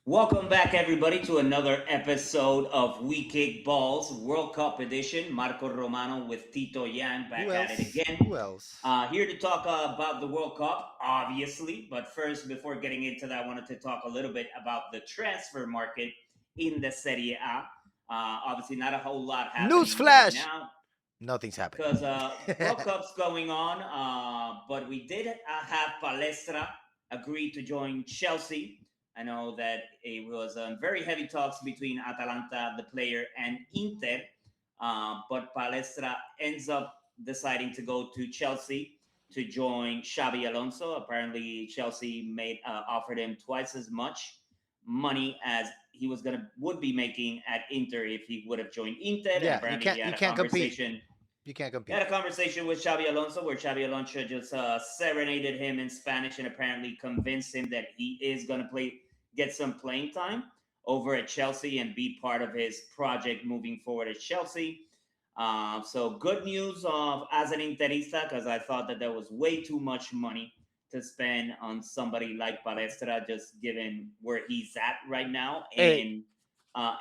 Welcome back, everybody, to another episode of We Kick Balls World Cup edition. Marco Romano with Tito Yang Who back at it else? again. Who else? Here to talk about the World Cup, obviously. But first, before getting into that, I wanted to talk a little bit about the transfer market in the Serie A. Obviously, not a whole lot happening right Newsflash! now Nothing's happening. because World Cup's going on. But we did have Palestra agree to join Chelsea. I know that it was very heavy talks between Atalanta, the player, and Inter. But Palestra ends up deciding to go to Chelsea to join Xabi Alonso. Apparently, Chelsea made offered him twice as much money as he would be making at Inter if he would have joined Inter. And Yeah, you apparently, can't he you had a can't compete. conversation You can't he had compete. a conversation with Xabi Alonso where Xabi Alonso just serenaded him in Spanish and apparently convinced him that he is going to get some playing time over at Chelsea and be part of his project moving forward at Chelsea. So good news of as an Interista because I thought that there was way too much money to spend on somebody like Palestra, just given where he's at right now Hey,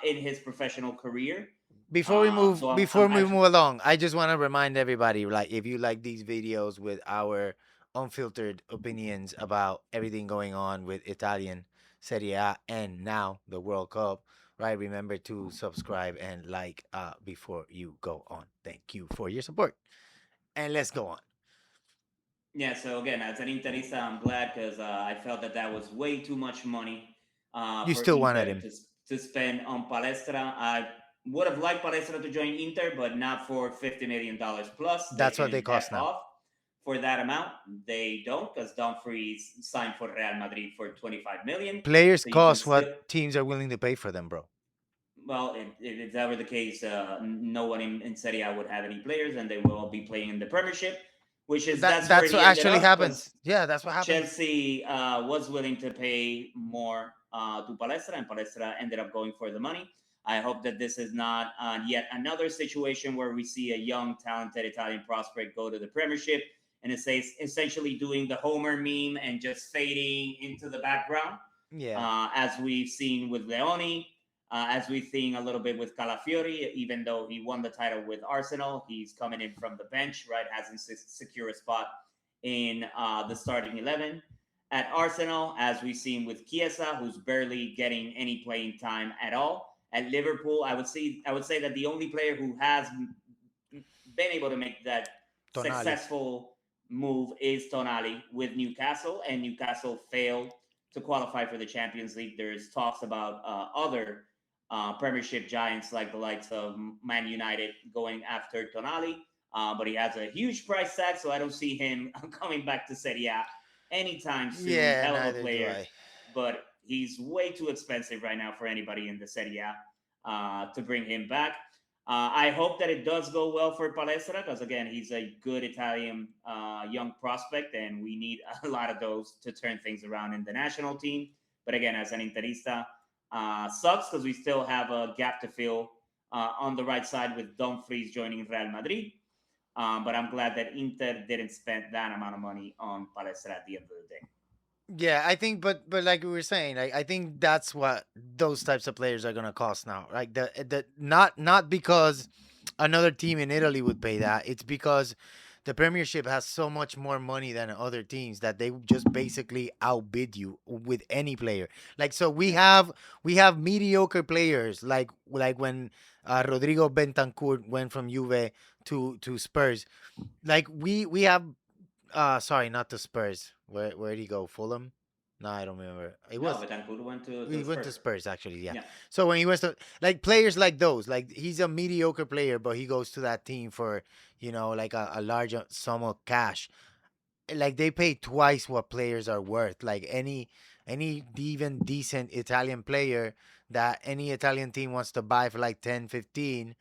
in his professional career. before we move So before I'm we actually move along, I just want to remind everybody, like, if you like these videos with our unfiltered opinions about everything going on with Italian Serie A and now the World Cup, right? Remember to subscribe and like before you go on. Thank you for your support. And let's go on. Yeah, so again, as an Interista, I'm glad because I felt that that was way too much money You for still wanted Inter him. to spend on Palestra. I would have liked Palestra to join Inter, but not for $50 million plus. They That's what they can F cost now. off for that amount. They don't because Dumfries signed for Real Madrid for 25 million. Players So you can cost still, what teams are willing to pay for them, bro. well, if that were the case, no one in Serie A would have any players, and they will all be playing in the Premiership, which is That that's where that's what he ended actually up happens. because Yeah, that's what happens. Chelsea was willing to pay more to Palestra, and Palestra ended up going for the money. I hope that this is not yet another situation where we see a young, talented Italian prospect go to the Premiership and it's essentially doing the Homer meme and just fading into the background, Yeah. as we've seen with Leone, as we've seen a little bit with Calafiori. Even though he won the title with Arsenal, he's coming in from the bench, right? Hasn't secured a spot in the starting 11 at Arsenal, as we've seen with Chiesa, who's barely getting any playing time at all. At Liverpool, I would say that the only player who has been able to make that Tonali. successful move is Tonali with Newcastle, and Newcastle failed to qualify for the Champions League. There's talks about other Premiership giants like the likes of Man United going after Tonali, but he has a huge price tag, so I don't see him coming back to Serie A anytime soon. Yeah, Hell of a neither do player, I. but he's way too expensive right now for anybody in the Serie A to bring him back. I hope that it does go well for Palestra because, again, he's a good Italian young prospect, and we need a lot of those to turn things around in the national team. But again, as an Interista, sucks because we still have a gap to fill on the right side with Dumfries joining Real Madrid. But I'm glad that Inter didn't spend that amount of money on Palestra at the end of the day. Yeah, I think, but like we were saying, I think that's what those types of players are gonna cost now. Like the not because another team in Italy would pay that. It's because the Premiership has so much more money than other teams that they just basically outbid you with any player. Like, so Yeah. we have mediocre players like when Rodrigo Bentancur went from Juve to Spurs. Like we have sorry, not to Spurs. Where did he go? Fulham? No, I don't remember. It No, was Betancourt went to he went to Spurs. Spurs actually, yeah. Yeah. So when he was to like players like those, like he's a mediocre player, but he goes to that team for like a large sum of cash. Like they pay twice what players are worth. Like any even decent Italian player that any Italian team wants to buy for like 10, 15,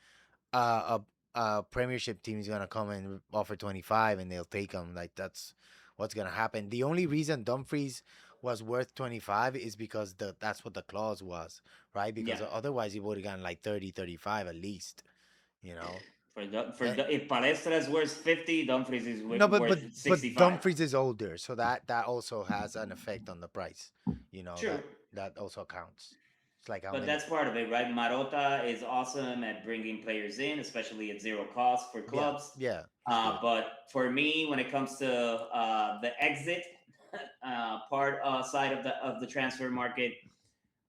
a Premiership team is gonna come and offer 25, and they'll take him. Like that's what's gonna happen. The only reason Dumfries was worth 25 is because that's what the clause was, right? Yeah. Because otherwise he would have gotten like 30, 35 at least, you know. Eh, If Palestra is worth 50, Dumfries is no, worth but 65. Dumfries is older, so that also has an effect on the price. You know True. that also counts. It's like how But many? that's part of it, right? Marota is awesome at bringing players in, especially at zero cost for Yeah, clubs. yeah, he's good. But for me, when it comes to the exit part side of the transfer market,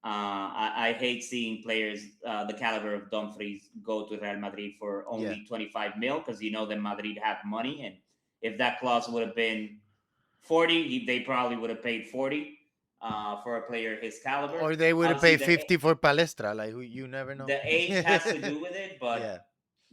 I hate seeing players the caliber of Dumfries go to Real Madrid for Yeah, only 25 mil because you know that Madrid have money, and if that clause would have been 40, they probably would have paid 40 for a player his caliber. or they would have Obviously, paid 50 for Palestra. Like you never know. the age has to do with it, but Yeah,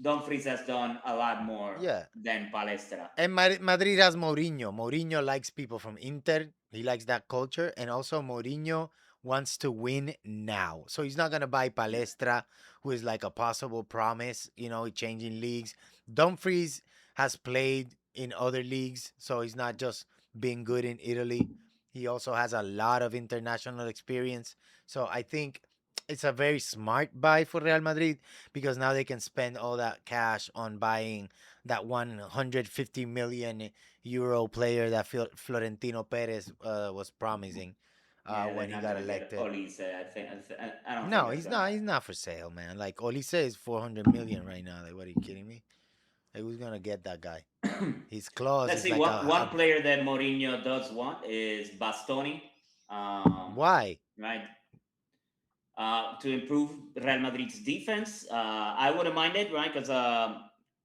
Dumfries has done a lot more yeah. than Palestra. And Madrid has Mourinho. Mourinho likes people from Inter. He likes that culture. And also, Mourinho wants to win now. So he's not going to buy Yeah, Palestra, who is like a possible promise, changing leagues. Dumfries has played in other leagues. So he's not just being good in Italy. He also has a lot of international experience. So I think it's a very smart buy for Real Madrid because now they can spend all that cash on buying that 150 million euro player that Florentino Perez was promising yeah, they're when he not got gonna get elected. Olise. I don't think No, that's he's gonna not. He's happen. not for sale, man. Like Olise is 400 million right now. Like, what are you kidding me? Like, who's gonna get that guy? His clause Let's is see. like One player that Mourinho does want is Bastoni. why? Right, to improve Real Madrid's defense. I wouldn't mind it, right? Because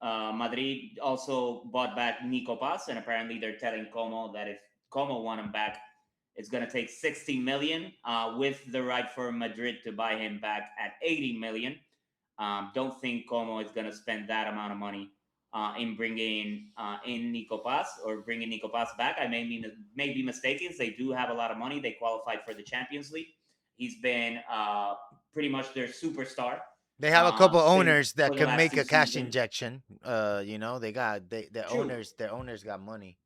Madrid also bought back Nico Paz, and apparently they're telling Como that if Como want him back, it's going to take 60 million with the right for Madrid to buy him back at 80 million. Don't think Como is going to spend that amount of money in bringing in Nico Paz or bringing Nico Paz back. May be mistaken. They do have a lot of money. They qualified for the Champions League. He's been pretty much their superstar They have a couple since owners for that the can last make two a cash seasons. injection. They got their True. owners. Their owners got money.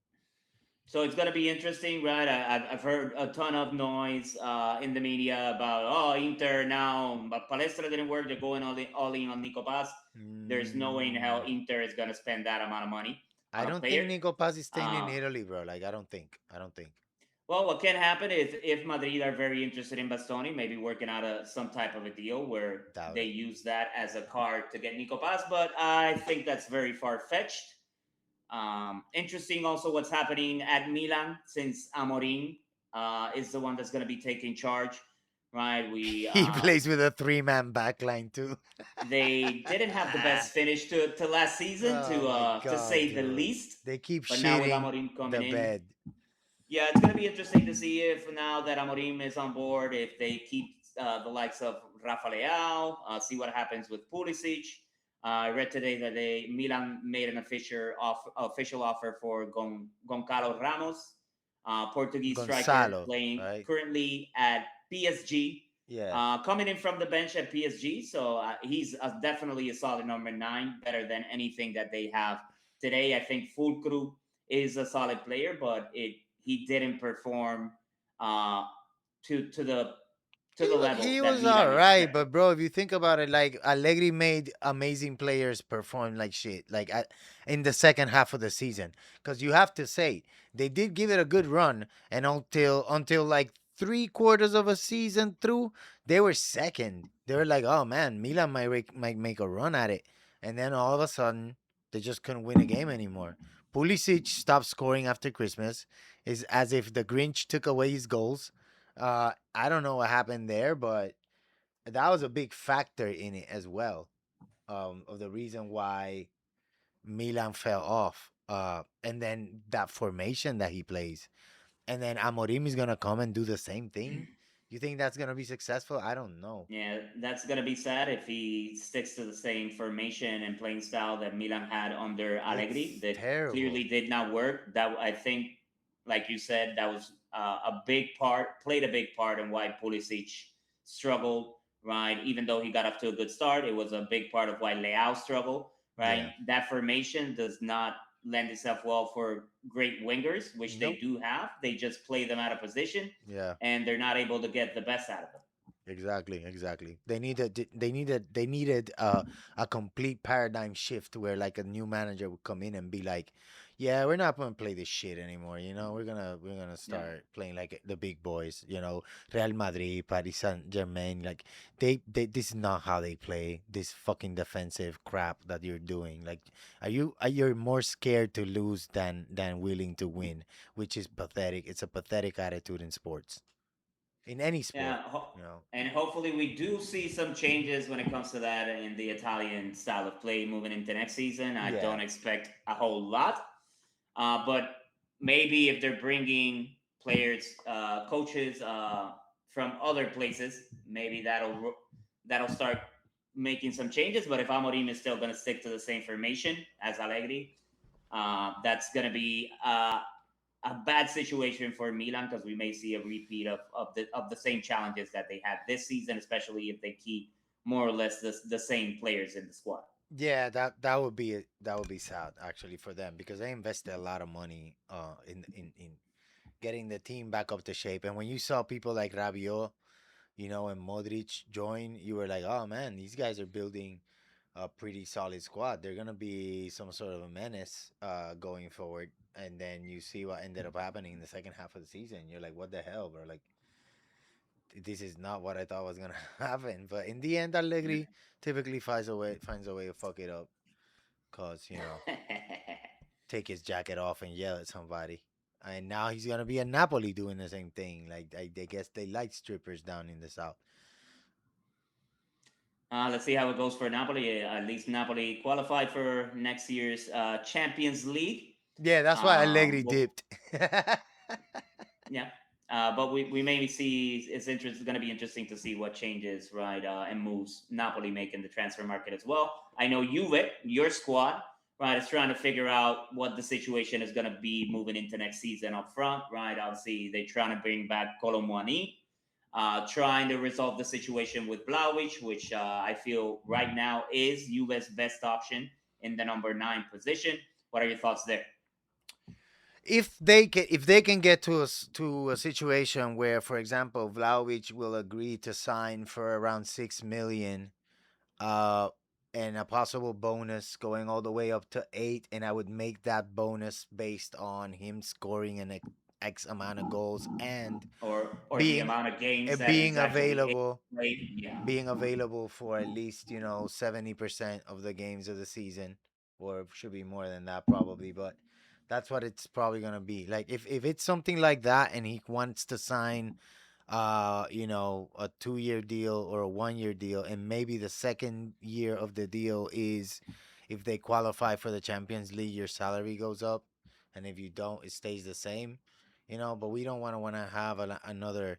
So it's going to be interesting, right? I've heard a ton of noise in the media about, oh, Inter now, but Palestra didn't work. They're going all in on Nico Paz. There's no way in hell Mm, Inter is going to spend that amount of money I on a don't player. think Nico Paz is staying in Uh, Italy, bro. Like, I don't think. I don't think. well, what can happen is if Madrid are very interested in Bastoni, maybe working out some type of a deal where Doubt they it. use that as a card to get Nico Paz. But I think that's very far fetched. Interesting also what's happening at Milan since Amorim is the one that's going to be taking charge, right? He plays with a three-man backline too. They didn't have the best finish to last season Oh my to god, say the dude. least. They keep But now with shitting Amorim coming the in, bed. yeah, it's going to be interesting to see if now that Amorim is on board, if they keep the likes of Rafa Leao, see what happens with Pulisic. I read today that Milan made an official offer for Goncalo Ramos, Portuguese striker Gonzalo, playing right? currently at PSG, Yeah. coming in from the bench at PSG. So he's definitely a solid number nine, better than anything that they have today. I think Fulcru is a solid player, but he didn't perform uh, to the level He that was all Milan right, expected. but bro, if you think about it, like Allegri made amazing players perform like shit, in the second half of the season. Because you have to say they did give it a good run, and until like 3 quarters of a season through, they were second. They were like, oh man, Milan might make a run at it, and then all of a sudden they just couldn't win a game anymore. Pulisic stopped scoring after Christmas. Is as if the Grinch took away his goals. I don't know what happened there, but that was a big factor in it as well. Of the reason why Milan fell off. And then that formation that he plays, and then Amorim is gonna come and do the same thing. You think that's gonna be successful? I don't know. Yeah, that's gonna be sad if he sticks to the same formation and playing style that Milan had under Allegri. It's That terrible. clearly did not work. That I think, like you said, that was a big part, played a big part in why Pulisic struggled. Right, even though he got off to a good start, it was a big part of why Leao struggled. Right, Yeah. that formation does not lend itself well for great wingers, which they Nope. do have. They just play them out of position, Yeah. and they're not able to get the best out of them. Exactly, exactly. They needed a complete paradigm shift where like a new manager would come in and be like, "Yeah, we're not gonna play this shit anymore. You know, we're gonna Yeah. start playing like the big boys. You know, Real Madrid, Paris Saint Germain. Like this is not how they play. This fucking defensive crap that you're doing. Like, are you more scared to lose than willing to win, which is pathetic. It's a pathetic attitude in sports, in any sport. Yeah, You know." and hopefully we do see some changes when it comes to that in the Italian style of play moving into next season. I Yeah. don't expect a whole lot, but maybe if they're bringing players, coaches from other places, maybe that'll start making some changes. But if Amorim is still going to stick to the same formation as Allegri, that's going to be a bad situation for Milan because we may see a repeat of the same challenges that they had this season, especially if they keep more or less the same players in the squad. Yeah, that would be sad actually for them because they invested a lot of money in getting the team back up to shape. And when you saw people like Rabiot, you know, and Modric join, you were like, "Oh man, these guys are building a pretty solid squad. They're gonna be some sort of a menace going forward." And then you see what ended up happening in the second half of the season. You're like, "What the hell, bro? Like, this is not what I thought was gonna happen." But in the end, Allegri typically finds a way to fuck it up, cause take his jacket off and yell at somebody. And now he's gonna be in Napoli doing the same thing. Like I guess they like strippers down in the south. Let's see how it goes for Napoli. At least Napoli qualified for next year's Champions League. Yeah, that's why Allegri Well, dipped. yeah. But we maybe see it's going to be interesting to see what changes, right, and moves Napoli make in the transfer market as well. I know Juve, your squad, right, is trying to figure out what the situation is going to be moving into next season up front, right? Obviously, they're trying to bring back Colomwani, trying to resolve the situation with Vlahovic, which I feel right now is Juve's best option in the number 9 position. What are your thoughts there? If they can get to a situation where, for example, Vlahovic will agree to sign for around 6 million, uh, and a possible bonus going all the way up to 8, and I would make that bonus based on him scoring an X amount of goals and Or the being amount of games that being he's actually able available to play? Yeah. being available for at least 70% of the games of the season, or it should be more than that probably, but that's what it's probably going to be. Like if it's something like that and he wants to sign a 2-year deal or a 1-year deal, and maybe the second year of the deal is if they qualify for the Champions League, your salary goes up, and if you don't, it stays the same. But we don't want to have another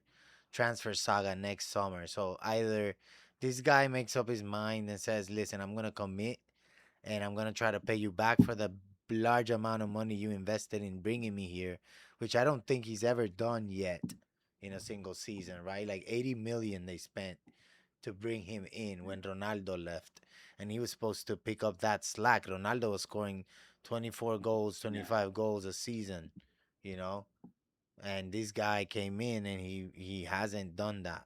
transfer saga next summer. So either this guy makes up his mind and says, "Listen, I'm gonna commit, and I'm gonna try to pay you back for the large amount of money you invested in bringing me here," which I don't think he's ever done yet in a single season, right? Like 80 million they spent to bring him in when Ronaldo left, and he was supposed to pick up that slack. Ronaldo was scoring 24 goals, Yeah. 25 goals a season, you know, and this guy came in and he hasn't done that,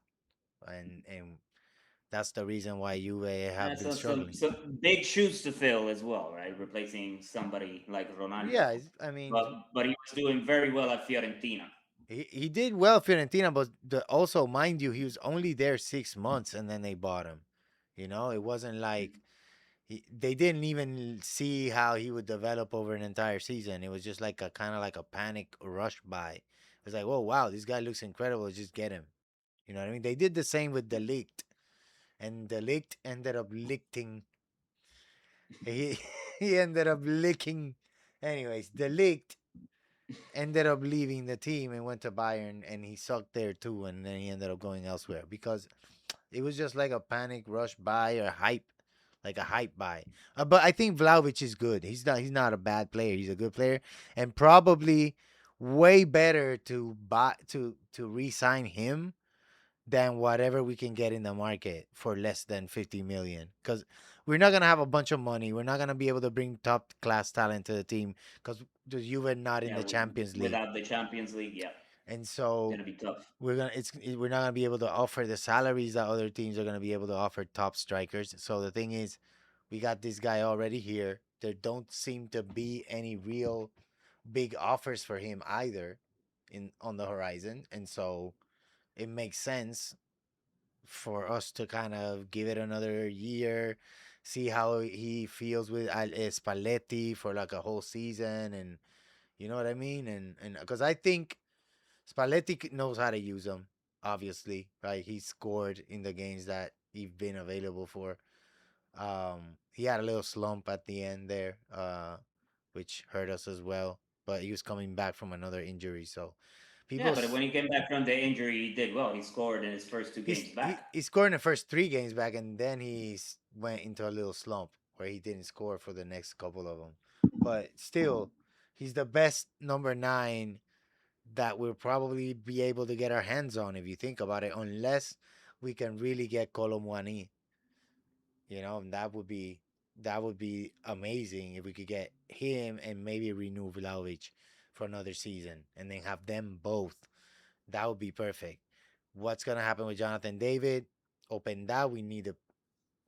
and that's the reason why Juve have been struggling. Some big shoes to fill as well, right? Replacing somebody like Ronaldo. Yeah, I mean, But he was doing very well at Fiorentina. he did well Fiorentina, but also mind you, he was only there 6 months and then they bought him. It wasn't like they didn't even see how he would develop over an entire season. It was just like a kind of like a panic rush buy. It was like, "Oh wow, this guy looks incredible. Just get him." You know what I mean? They did the same with the Ligt, and the Ligt ended up licking. He he ended up licking. Anyways, the Ligt ended up leaving the team and went to Bayern, and he sucked there too. And then he ended up going elsewhere because it was just like a panic rush buy or hype, like a hype buy. But I think Vlahovic is good. He's not a bad player. He's a good player, and probably way better to buy to re-sign him than whatever we can get in the market for less than 50 million, because we're not going to have a bunch of money. We're not going to be able to bring top class talent to the team because the Juve not in Yeah, the Champions League. without the Champions League, yeah. And so Gonna be tough. we're not gonna be able to offer the salaries that other teams are gonna be able to offer top strikers. So the thing is, we got this guy already here. There don't seem to be any real big offers for him either in on the horizon, and so it makes sense for us to kind of give it another year, see how he feels with Spalletti for like a whole season, and you know what I mean, and because I think Spalletti knows how to use him. Obviously, right? He scored in the games that he's been available for. He had a little slump at the end there, which hurt us as well. But he was coming back from another injury, so Yeah, people but when he came back from the injury, he did well. He scored in his first two games back. he scored in the first 3 games back, and then went into a little slump where he didn't score for the next couple of them. But still, he's the best number 9 that we'll probably be able to get our hands on if you think about it, unless we can really get Colomwani. And that would be amazing if we could get him and maybe renew Vlahovic for another season and then have them both. That would be perfect. What's gonna happen with Jonathan David? Open that we need to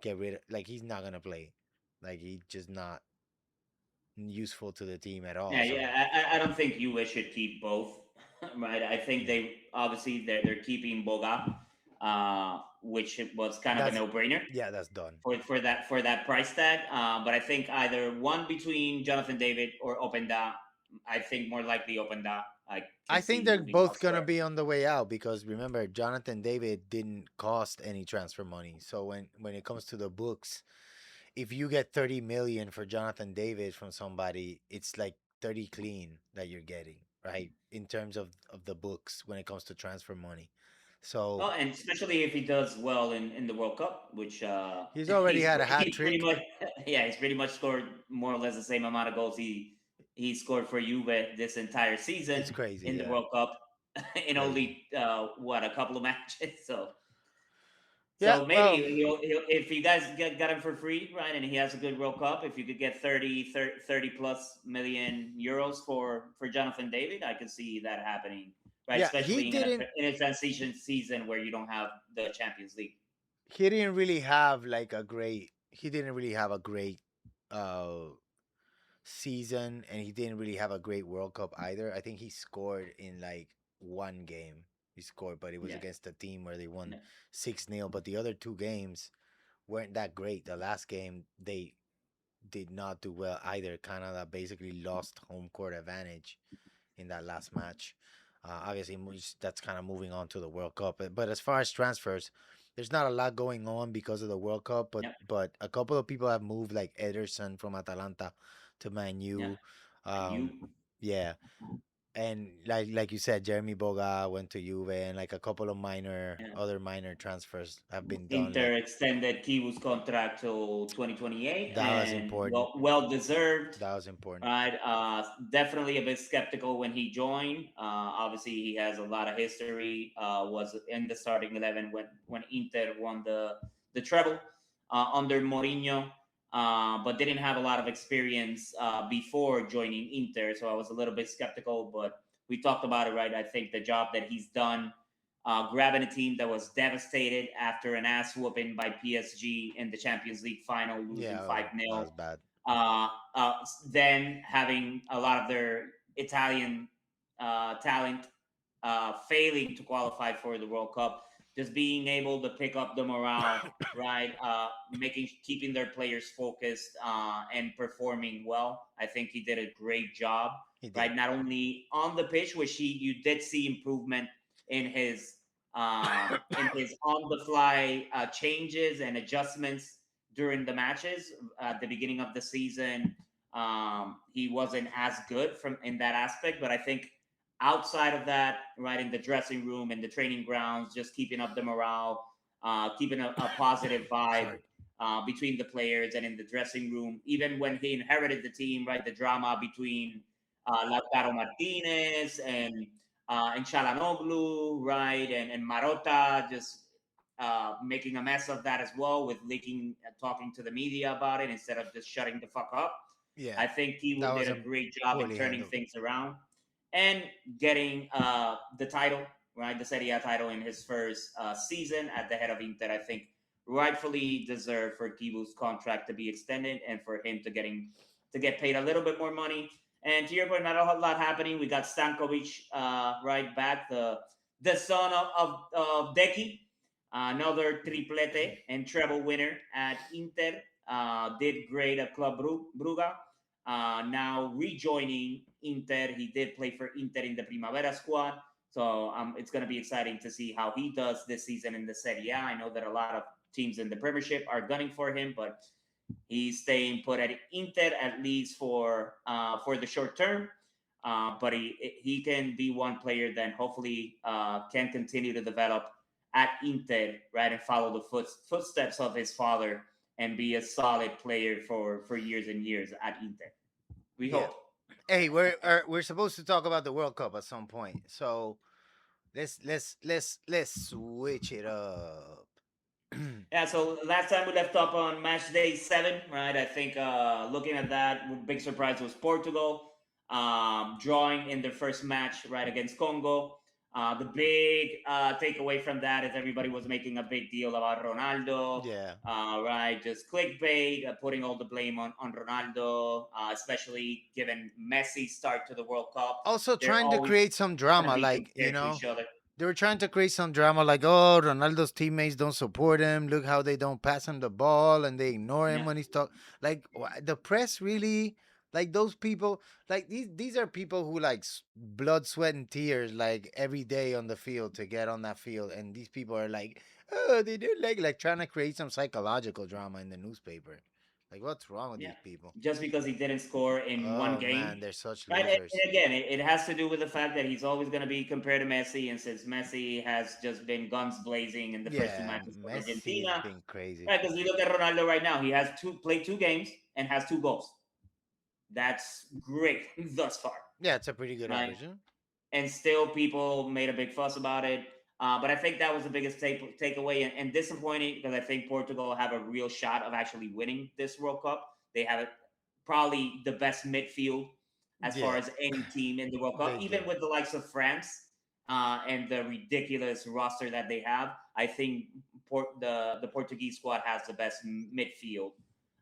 get rid of. Like he's not gonna play. Like he's just not useful to the team at all. Yeah, So yeah. I don't think you should keep both, right? I think yeah, they obviously they're keeping Boga, which was kind of a that's no brainer that's done. for that price tag. But I think either one between Jonathan David or Openda. I think more likely Openda. I I can think see they're moving both gonna elsewhere. be on the way out because remember, Jonathan David didn't cost any transfer money. So when it comes to the books, if you get 30 million for Jonathan David from somebody, it's like 30 clean that you're getting, right? In terms of the books when it comes to transfer money. So Oh, and especially if he does well in the World Cup, which he's already had a hat he's pretty trick. much yeah, he's pretty much scored more or less the same amount of goals he scored for Juve this entire season It's crazy, in the yeah. World Cup in Crazy. only what a couple of matches. So Yeah, maybe well, he'll if you guys got him for free, right, and he has a good World Cup, if you could get 30 plus million euros for Jonathan David, I could see that happening, right? yeah, he Especially didn't in a transition season where you don't have the Champions League. he didn't really have like a great he didn't really have a great uh season, and he didn't really have a great World Cup either. I think he scored in like one game. He scored, but it was Yeah, against a team where they won yeah, 6-0. But the other 2 games weren't that great. The last game they did not do well either. Canada basically lost home court advantage in that last match. Obviously, that's kind of moving on to the World Cup. But as far as transfers, there's not a lot going on because of the World Cup. But yeah, but a couple of people have moved, like Ederson from Atalanta to Man yeah. U. And you, Yeah, and like you said, Jeremy Boga went to Juve, and like a couple of yeah. other minor transfers have been done. Like Inter extended Kiwu's contract till 2028, that was and important. well deserved. That was important. Right, definitely a bit skeptical when he joined. Obviously, he has a lot of history. Was in the starting 11 when Inter won the treble under Mourinho, but didn't have a lot of experience before joining Inter. So I was a little bit skeptical. But we talked about it, right? I think the job that he's done, grabbing a team that was devastated after an ass whooping by PSG in the Champions League final, losing Yeah, five that nil was bad. uh, uh, then having a lot of their Italian talent failing to qualify for the World Cup, just being able to pick up the morale, right? Keeping their players focused and performing well. I think he did a great job, He did. right? Not only on the pitch, which you did see improvement in his on the fly changes and adjustments during the matches at the beginning of the season. He wasn't as good from in that aspect, but I think outside of that, right in the dressing room and the training grounds, just keeping up the morale, keeping a positive vibe Sorry. between the players and in the dressing room. Even when he inherited the team, right, the drama between Lautaro Martinez and Chalanoglu, right, and Marotta, just making a mess of that as well with leaking, talking to the media about it instead of just shutting the fuck up. Yeah, I think that Kiwu did a wasn't great job in poorly turning handled. things around. and getting the title, right? The Serie A title in his first season at the head of Inter. I think rightfully deserved for Kibu's contract to be extended and for him to get paid a little bit more money. And to your point, not a whole lot happening. We got Stankovic right back, the son of Deki, another triplete and treble winner at Inter. Did great at Club Brugge. Now rejoining Inter. He did play for Inter in the Primavera squad. So it's going to be exciting to see how he does this season in the Serie A. I know that a lot of teams in the Premiership are gunning for him, but he's staying put at Inter at least for the short term. But he can be one player that hopefully can continue to develop at Inter, right, and follow the footsteps of his father and be a solid player for years and years at Inter. We Yeah. hope. Hey, we're supposed to talk about the World Cup at some point. So let's switch it up. Yeah, so last time we left up on match day 7, right? I think looking at that, big surprise was Portugal drawing in their first match, right, against Congo. The big takeaway from that is everybody was making a big deal about Ronaldo, Yeah. right? Just clickbait, putting all the blame on Ronaldo, especially given Messi's start to the World Cup. Also They're trying to always create some going to drama, be like, compared to each other. they were trying to create some drama, like, oh, Ronaldo's teammates don't support him. Look how they don't pass him the ball and they ignore him Yeah, when he's talk. Like, the press really, like, those people, like, these are people who, like, blood, sweat, and tears, like, every day on the field to get on that field. And these people are like, oh, they do, like trying to create some psychological drama in the newspaper. Like, what's wrong with yeah. these people? Just because he didn't score in one Oh, game. man, they're such Right, losers. and again, it has to do with the fact that he's always going to be compared to Messi, and since Messi has just been guns blazing in the first two Yeah, matches for Messi has Argentina, been crazy. right? Because you look at Ronaldo right now, he has played 2 games and has 2 goals. That's great thus far, Yeah, it's a pretty good right? average. Huh? And still people made a big fuss about it. But I think that was the biggest takeaway and disappointing because I think Portugal have a real shot of actually winning this World Cup. They have probably the best midfield as far Yeah, as any team in the World Cup, they even do. with the likes of France and the ridiculous roster that they have. I think the Portuguese squad has the best midfield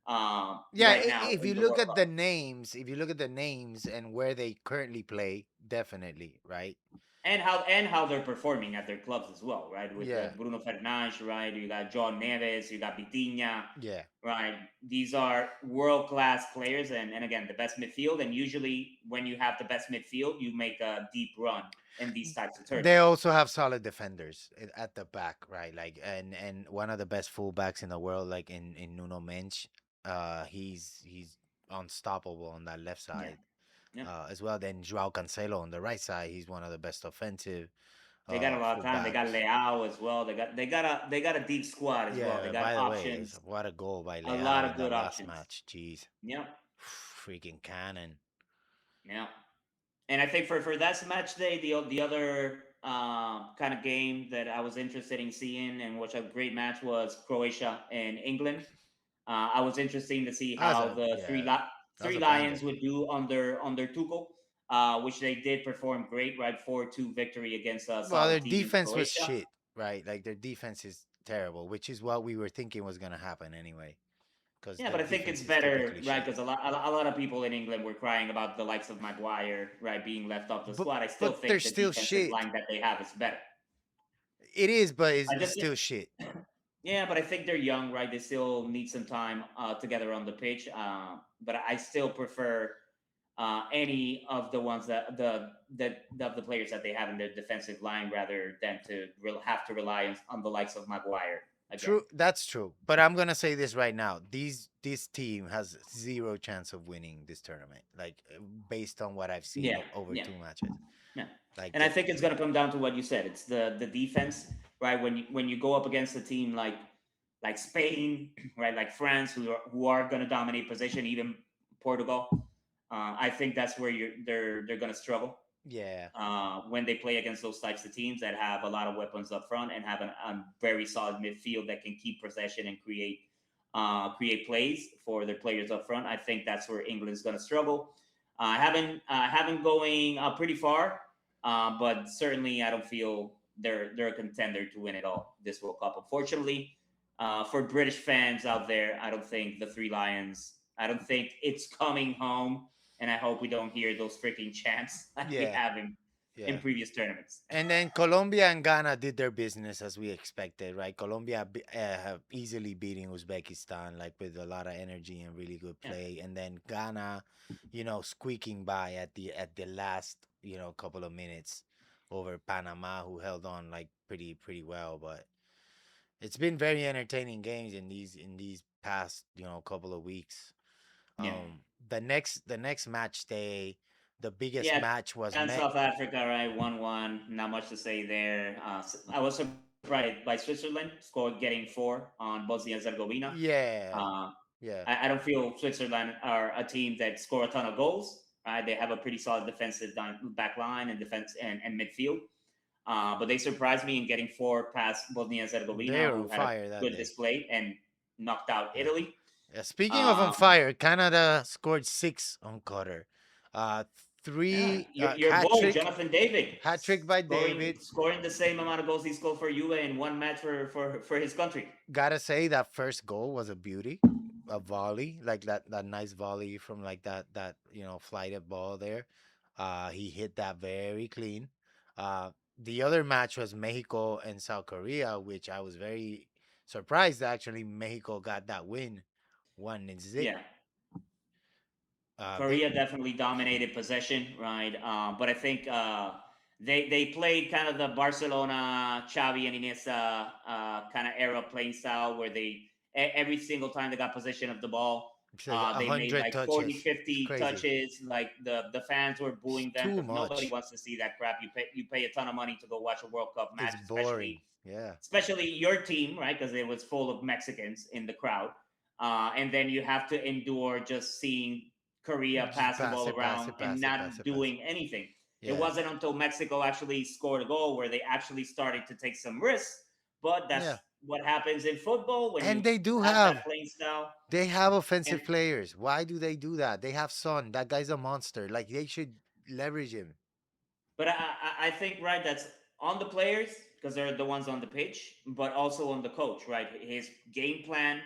Yeah, right now if in you the look World at Cup. the names, if you look at the names and where they currently play, definitely, right? And how they're performing at their clubs as well, right? With Yeah, Bruno Fernandes, right? You got John Neves, you got Vitinha, yeah. right? These are world class players, and again, the best midfield. And usually, when you have the best midfield, you make a deep run in these types of They tournaments. also have solid defenders at the back, right? Like, and one of the best fullbacks in the world, like in Nuno Mensch, he's unstoppable on that left Yeah, side, yeah. as well. Then Joao Cancelo on the right side, he's one of the best offensive They got a lot of time. They got fullbacks. Leao as well. They got a deep squad as well. They Yeah, got by the way, options, what a goal by a lot Leao of in that good last options. match. Jeez. Yeah, Freaking cannon. yeah. And I think for that match day, the other kind of game that I was interested in seeing and which a great match was Croatia and England. I was interested to see That was how the yeah, that was three a banger. lions would do under Tuchel, which they did perform great, right? 4-2 victory against a Well, their solid team in defense was Croatia. shit, right? Like their defense is terrible, which is what we were thinking was gonna happen anyway, because Yeah, their but I think it's defense is better, typically right? shit. Because a lot of people in England were crying about the likes of Maguire, right, being left off the But squad. I still but they're think the still defensive shit. line that they have is better. It is, but I it's just still shit. Yeah, but I think they're young, right? They still need some time together on the pitch. But I still prefer any of the ones that of the players that they have in their defensive line rather than to have to rely on the likes of Maguire again. True, that's true. But I'm gonna say this right now: this team has zero chance of winning this tournament. Like, based on what I've seen Yeah, over yeah. 2 matches, Yeah, like and I think it's going to come down to what you said. It's the defense, right? When you go up against a team like Spain, right, like France, who are going to dominate position, even Portugal. I think that's where they're going to struggle yeah, when they play against those types of teams that have a lot of weapons up front and have a very solid midfield that can keep possession and create plays for their players up front. I think that's where England's going to struggle. I haven't going pretty far, but certainly I don't feel they're a contender to win it all this World Cup. Unfortunately, for British fans out there, I don't think the Three Lions. I don't think it's coming home, and I hope we don't hear those freaking chants like we Yeah, have in yeah. previous tournaments. And then Colombia and Ghana did their business as we expected, right? Colombia have easily beating Uzbekistan, like with a lot of energy and really good Yeah, play. And then Ghana, squeaking by at the last, couple of minutes over Panama, who held on like pretty well. But it's been very entertaining games in these past, couple of weeks. yeah, The next match day, the biggest yeah. match was And South Africa, right? 1-1. Not much to say there. I was surprised by Switzerland getting four on Bosnia Herzegovina. Yeah, Uh, yeah. I don't feel Switzerland are a team that score a ton of goals. Right? They have a pretty solid defensive back line and defense and midfield. But they surprised me in getting four past Bosnia They Herzegovina, were who on had a fire that good day. display and knocked out Yeah. Italy. Yeah. Speaking of on Um, fire, Canada scored six on Qatar. Uh, yeah, three your hat boy trick, Jonathan David hat trick by scoring David. scoring the same amount of goals he scored for Juve in one match for his country. Gotta say that first goal was a beauty, a volley, like that nice volley from like that flighted ball there. He hit that very clean. The other match was Mexico and South Korea, which I was very surprised actually Mexico got that win, 1-0. Yeah, They Korea definitely dominated possession, right? But I think they played kind of the Barcelona, Xavi and Iniesta kind of era playing style where every single time they got possession of the ball, It's like a they made hundred like 40, touches. It's 50 crazy. touches. Like the fans were It's booing them too because nobody much. wants to see that crap. You pay a ton of money to go watch a World Cup match, It's especially boring. Yeah. especially your team, right? Because it was full of Mexicans in the crowd. And then you have to endure just seeing Korea Just pass the pass ball it, pass around it, and pass it, pass not it, pass doing anything. it. It Yeah. wasn't until Mexico actually scored a goal where they actually started to take some risks. But that's Yeah. what happens in football when And you they do have that have playing style. they have And offensive players. Why do they do that? They have Son. That guy's a monster. Like they should leverage him. but I think right that's on the players because they're the ones on the pitch, but also on the coach, right? His game plan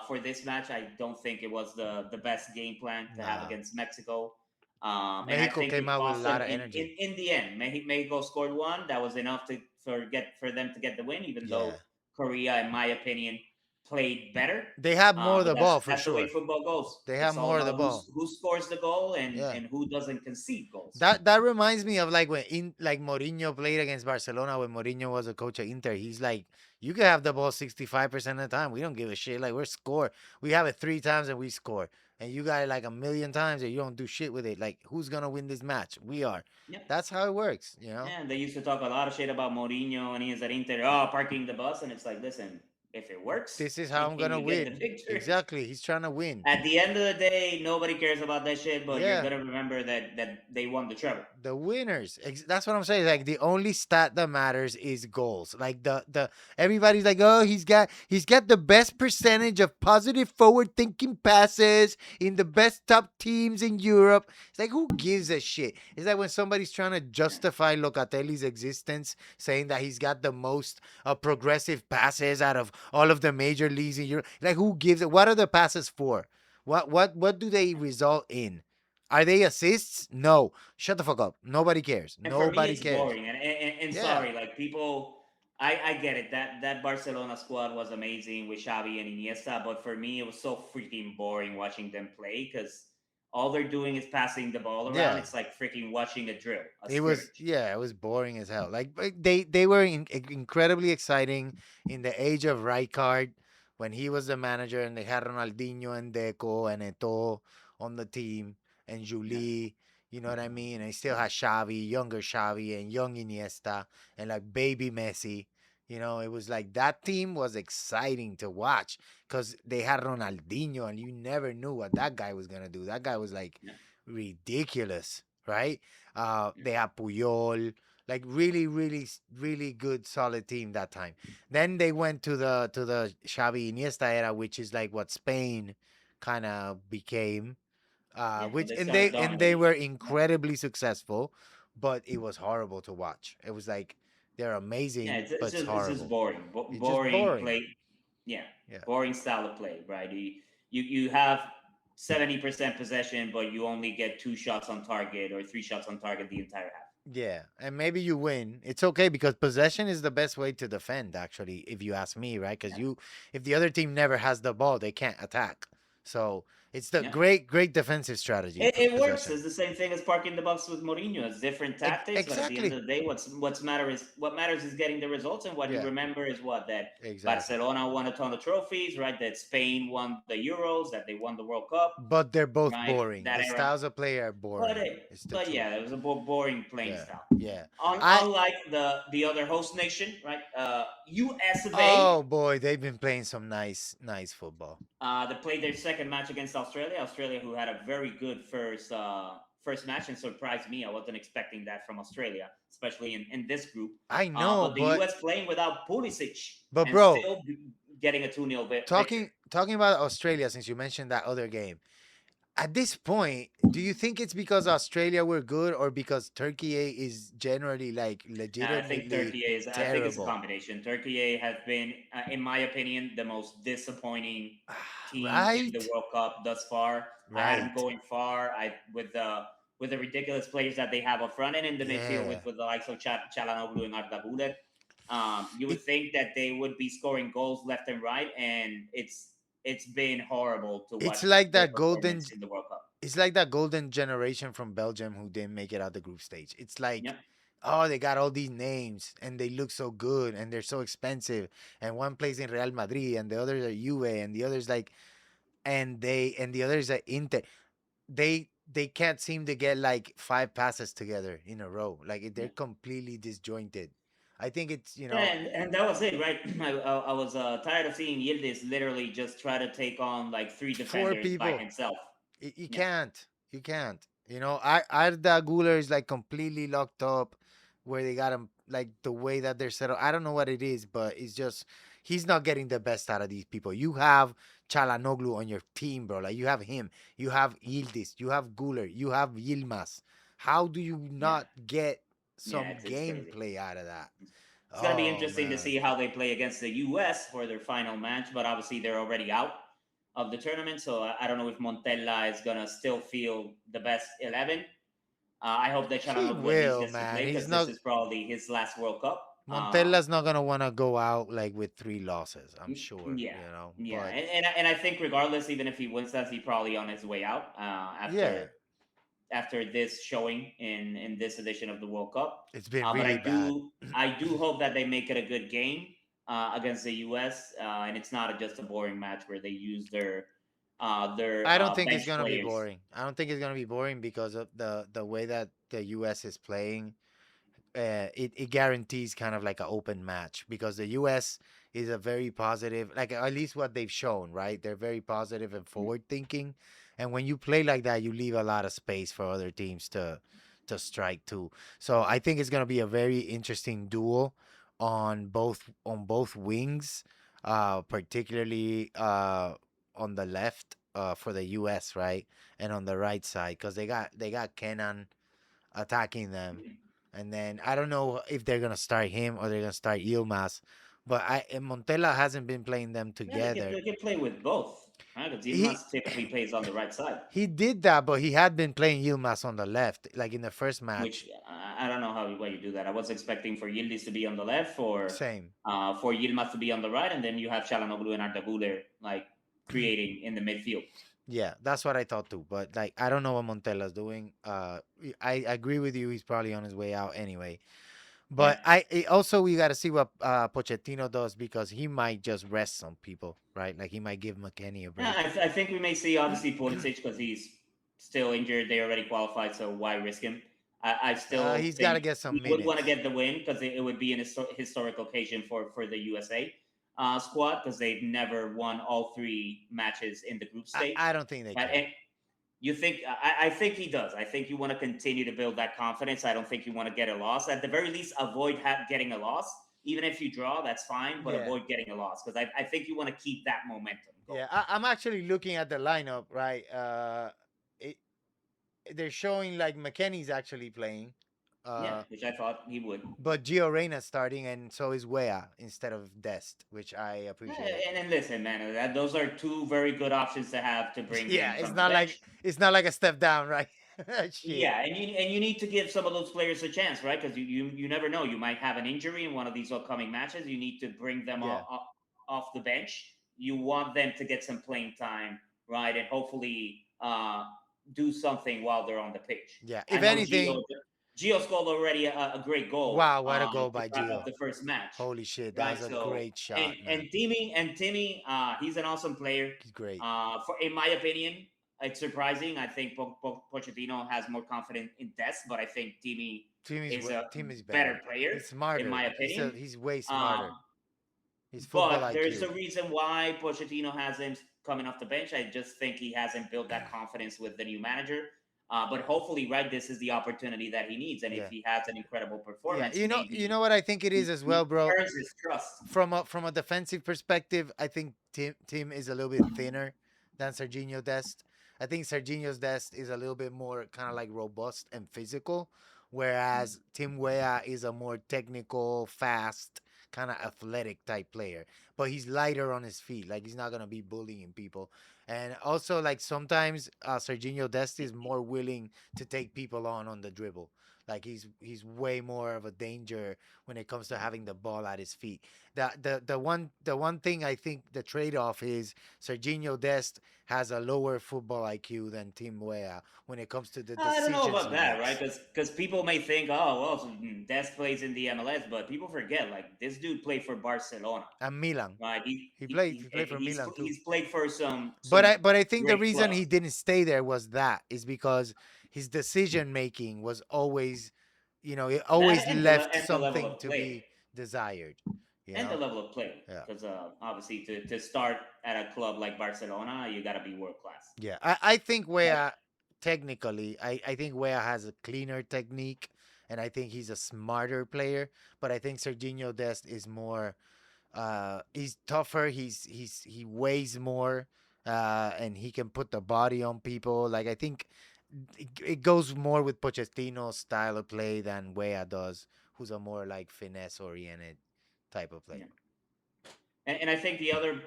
for this match, I don't think it was the best game plan to have Nah. against Mexico. And I Mexico think came it out with a cost them lot of in, energy. in the end. Mexico scored one. That was enough for them to get the win, even Yeah. though Korea, in my opinion, played better. They have more of But the that's ball for that's the way sure. football goes. They have It's all more of the about ball. who scores the goal and Yeah. and who doesn't concede goals. That reminds me of like when Mourinho played against Barcelona when Mourinho was a coach at Inter. He's like, you can have the ball 65% of the time. We don't give a shit. Like we're score. We have it 3 times and we score. And you got it like a million times and you don't do shit with it. Like who's gonna win this match? We are. Yeah. That's how it works, And they used to talk a lot of shit about Mourinho and he is at Inter, parking the bus. And it's like, listen, if it works This is how and I'm gonna you get the win. victory, Exactly. He's trying to win. at the end of the day, nobody cares about that shit, but you're Yeah. gonna remember that they won the treble. The winners. That's what I'm saying. Like the only stat that matters is goals. Like the everybody's like, oh, he's got the best percentage of positive forward thinking passes in the best top teams in Europe. It's like who gives a shit? It's like when somebody's trying to Yeah. justify Locatelli's existence, saying that he's got the most progressive passes out of all of the major leagues in Europe. Like who gives it? What are the passes for? What do they result in? Are they assists? No. Shut the fuck up. Nobody cares. And for me, Nobody it's cares. boring. And Yeah. sorry, like people, I get it. That Barcelona squad was amazing with Xavi and Iniesta, but for me, it was so freaking boring watching them play because all they're doing is passing the ball around. Yeah. It's like freaking watching a drill, a It was scrimmage. yeah, it was boring as hell. Like they were incredibly exciting in the age of Rijkaard when he was the manager and they had Ronaldinho and Deco and Eto'o on the team and Yeah, Julie, you know what I mean? And they still had Xavi, younger Xavi and young Iniesta and like baby Messi. It was like that team was exciting to watch because they had Ronaldinho and you never knew what that guy was gonna do. That guy was like yeah, ridiculous, right? yeah, They have Puyol, like really, really, really good, solid team that time. Then they went to the Xavi Iniesta era, which is like what Spain kind of became. Yeah, well, which they and started they dominating. were Yeah, incredibly successful, but it was horrible to watch. It was like they're yeah, amazing, but it's just horrible. boring, It's just boring boring. play. Yeah, Yeah. boring style of play, right? You have 70% possession, but you only get two shots on target or three shots on target the entire half. Yeah, and maybe you win. It's okay because possession is the best way to defend, actually, if you ask me, right? Because Yeah, if the other team never has the ball, they can't attack. So it's the yeah. great defensive strategy, It works. possession. It's the same thing as parking the bus with Mourinho. It's different tactics, but at the end Exactly. of the day, what matters is getting the results. And what you Yeah, remember is what that exactly. Barcelona won a ton of trophies, right? That Spain won the Euros, that they won the World Cup, But they're both right? boring. That The era. styles of play are But boring. it, It's the but truth. yeah, it was a boring playing Yeah, style. yeah. I Unlike the other host nation, right? US of A. Oh boy, they've been playing some nice football. They played their second match against Australia. Australia, who had a very good first match, and surprised me. I wasn't expecting that from Australia, especially in this group. I know, But the but U.S. playing without Pulisic and bro, still getting a 2-0 victory. talking about Australia, since you mentioned that other game, at this point, do you think it's because Australia were good or because Turkey is generally like I think legitimately Turkey is. I think it's a terrible? combination. Turkey has been, in my opinion, the most disappointing team in the Right? World Cup thus far. I had them Right. going far. I with the ridiculous players that they have up front and in the midfield Yeah. with the likes of Chalanoglu and Arda Güler. You would It think that they would be scoring goals left and right, and it's been horrible to it's watch like their that golden performance in the World Cup. it's like that golden generation from Belgium who didn't make it out the group stage. It's like, Yep. oh, they got all these names and they look so good and they're so expensive. And one plays in Real Madrid and the others are Juve and the others like and the others are Inter. They can't seem to get like five passes together in a row. Like they're Yeah. completely disjointed. I think it's Yeah, and that was it, right? I was tired of seeing Yildiz literally just try to take on like three four defenders by people. himself. You Yeah, can't. You can't. Arda Guler is like completely locked up where they got him like the way that they're set up. I don't know what it is, but it's just he's not getting the best out of these people. You have Chalanoglu on your team, bro. Like you have him, you have Yildiz, you have Guler, you have Yilmaz. How do you yeah, not get yeah. some It's crazy. gameplay out of that? It's gonna be Oh interesting to man. see how they play against the U.S. for their final match, but obviously they're already out of the tournament, so I don't know if Montella is gonna still feel the best 11. I hope that He Chalanoglu at least will, gets to man. play He's because this not is probably his last World Cup. Montella's not gonna want to go out like with three losses. I'm sure, Yeah, yeah, But and I think regardless, even if he wins that, he's probably on his way out yeah, after this showing in this edition of the World Cup. it's been But really bad. I do hope that they make it a good game against the U.S. And it's not just a boring match where they use their I don't think it's bench gonna be players. boring. I don't think it's gonna be boring because of the way that the U.S. is playing. It guarantees kind of like an open match because the U.S. is a very positive, like at least what they've shown, right? They're very positive and Yeah, forward thinking, and when you play like that, you leave a lot of space for other teams to strike too. So I think it's gonna be a very interesting duel on both wings, particularly on the left for the U.S. right, and on the right side because they got Kenan attacking them. And then I don't know if they're gonna start him or they're gonna start Yilmaz, but Montella hasn't been playing them yeah, together. they can play with both, right? Because He Yilmaz typically plays on the right side. he did that, but he had been playing Yilmaz on the left, like in the first match. Which I don't know why you do that. I was expecting for Yildiz to be on the left, Same. for Yilmaz to be on the right, and then you have Chalanoglu and Arda Güler like creating in the midfield. Yeah, that's what I thought too. But like, I don't know what Montella's doing. I agree with you. He's probably on his way out anyway. Yeah, But also we got to see what Pochettino does because he might just rest some people, right? Like he might give McKenny a yeah. break. I think we may see obviously Pulisic because he's still injured. They already qualified, so why risk him? I still He's got to think get some he would want to minutes. get the win because it would be an historic occasion for the USA squad because they've never won all three matches in the group stage. I don't think they Right? can. And you think I think he does. I think you want to continue to build that confidence. I don't think you want to get a loss. At the very least, avoid getting a loss. Even if you draw, that's fine, but Yeah. avoid getting a loss because I think you want to keep that momentum going. Yeah, I'm actually looking at the lineup, right? they're showing like McKenny's actually playing, Yeah, uh, which I thought he would. but Gio Reyna's starting, and so is Wea instead of Dest, which I appreciate. And then listen, man, those are two very good options to have to bring Yeah, in from the bench. it's not like a step down, right? Shit. Yeah, and you need to give some of those players a chance, right? Because you never know. You might have an injury in one of these upcoming matches. You need to bring them Yeah, off the bench. You want them to get some playing time, right? And hopefully do something while they're on the pitch. yeah. I If know anything, Gio scored already a great goal wow, what a goal to by wrap up Gio! the first match, Holy shit, that right? was a So great shot, man. And Timmy, he's an awesome player. He's great. For in my opinion, it's surprising. I think Pochettino has more confidence in Dest, but I think Timmy is a Team is better better. player, He's in smarter. my opinion. He's way Uh, smarter. His football but there's IQ. a reason why Pochettino has him coming off the bench. I just think he hasn't built that confidence with the new manager. But hopefully, right, this is the opportunity that he needs. And if Yeah. he has an incredible Yeah, performance, you maybe know what I think it is as well, he bro. earns his trust. From a defensive perspective, I think Tim is a little bit thinner than Serginho Dest. I think Serginho's Dest is a little bit more kind of like robust and physical, whereas Tim Weah is a more technical, fast, kind of athletic type player. But he's lighter on his feet. Like he's not gonna be bullying people. And also like sometimes Serginho Dest is more willing to take people on the dribble. Like he's way more of a danger when it comes to having the ball at his feet. The one thing I think the trade off is Serginho Dest has a lower football IQ than Tim Weah when it comes to the I don't know decisions about he that, right? makes. Because people may think, oh, well, so, Des plays in the MLS, but people forget, like this dude played for Barcelona, And Milan, right? he played for Milan too. He's played for But some I think the great reason clubs. he didn't stay there was that is because his decision making was always, it That always left and the level something of to play be desired. You and the know? level of play, Yeah. because obviously to start at a club like Barcelona, you got to be world class. Yeah, I think Wea technically, I think Wea has a cleaner technique, and I think he's a smarter player. But I think Serginho Dest is more, he's tougher. He weighs more, and he can put the body on people. Like I think it goes more with Pochettino's style of play than Wea does, who's a more like finesse oriented type of Yeah. player. And I think the other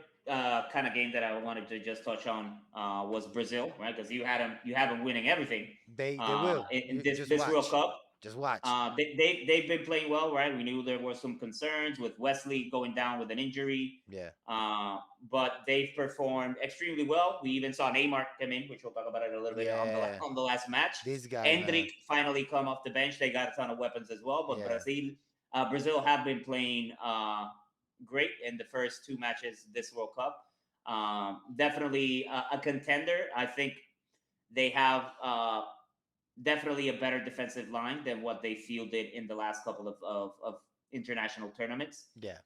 kind of game that I wanted to just touch on was Brazil, right? Because you have them winning everything They will. in You this just this World watch, Cup. just watch. They've been playing well, right? We knew there were some concerns with Wesley going down with an injury, Yeah, but they've performed extremely well. We even saw Neymar come in, which we'll talk about it a little bit yeah. on the last match. This guy, man. Hendrick finally come off the bench. They got a ton of weapons as well, but Yeah. Brazil have been playing great in the first two matches this World Cup. Definitely a contender. I think they have definitely a better defensive line than what they fielded in the last couple of international tournaments. Yeah.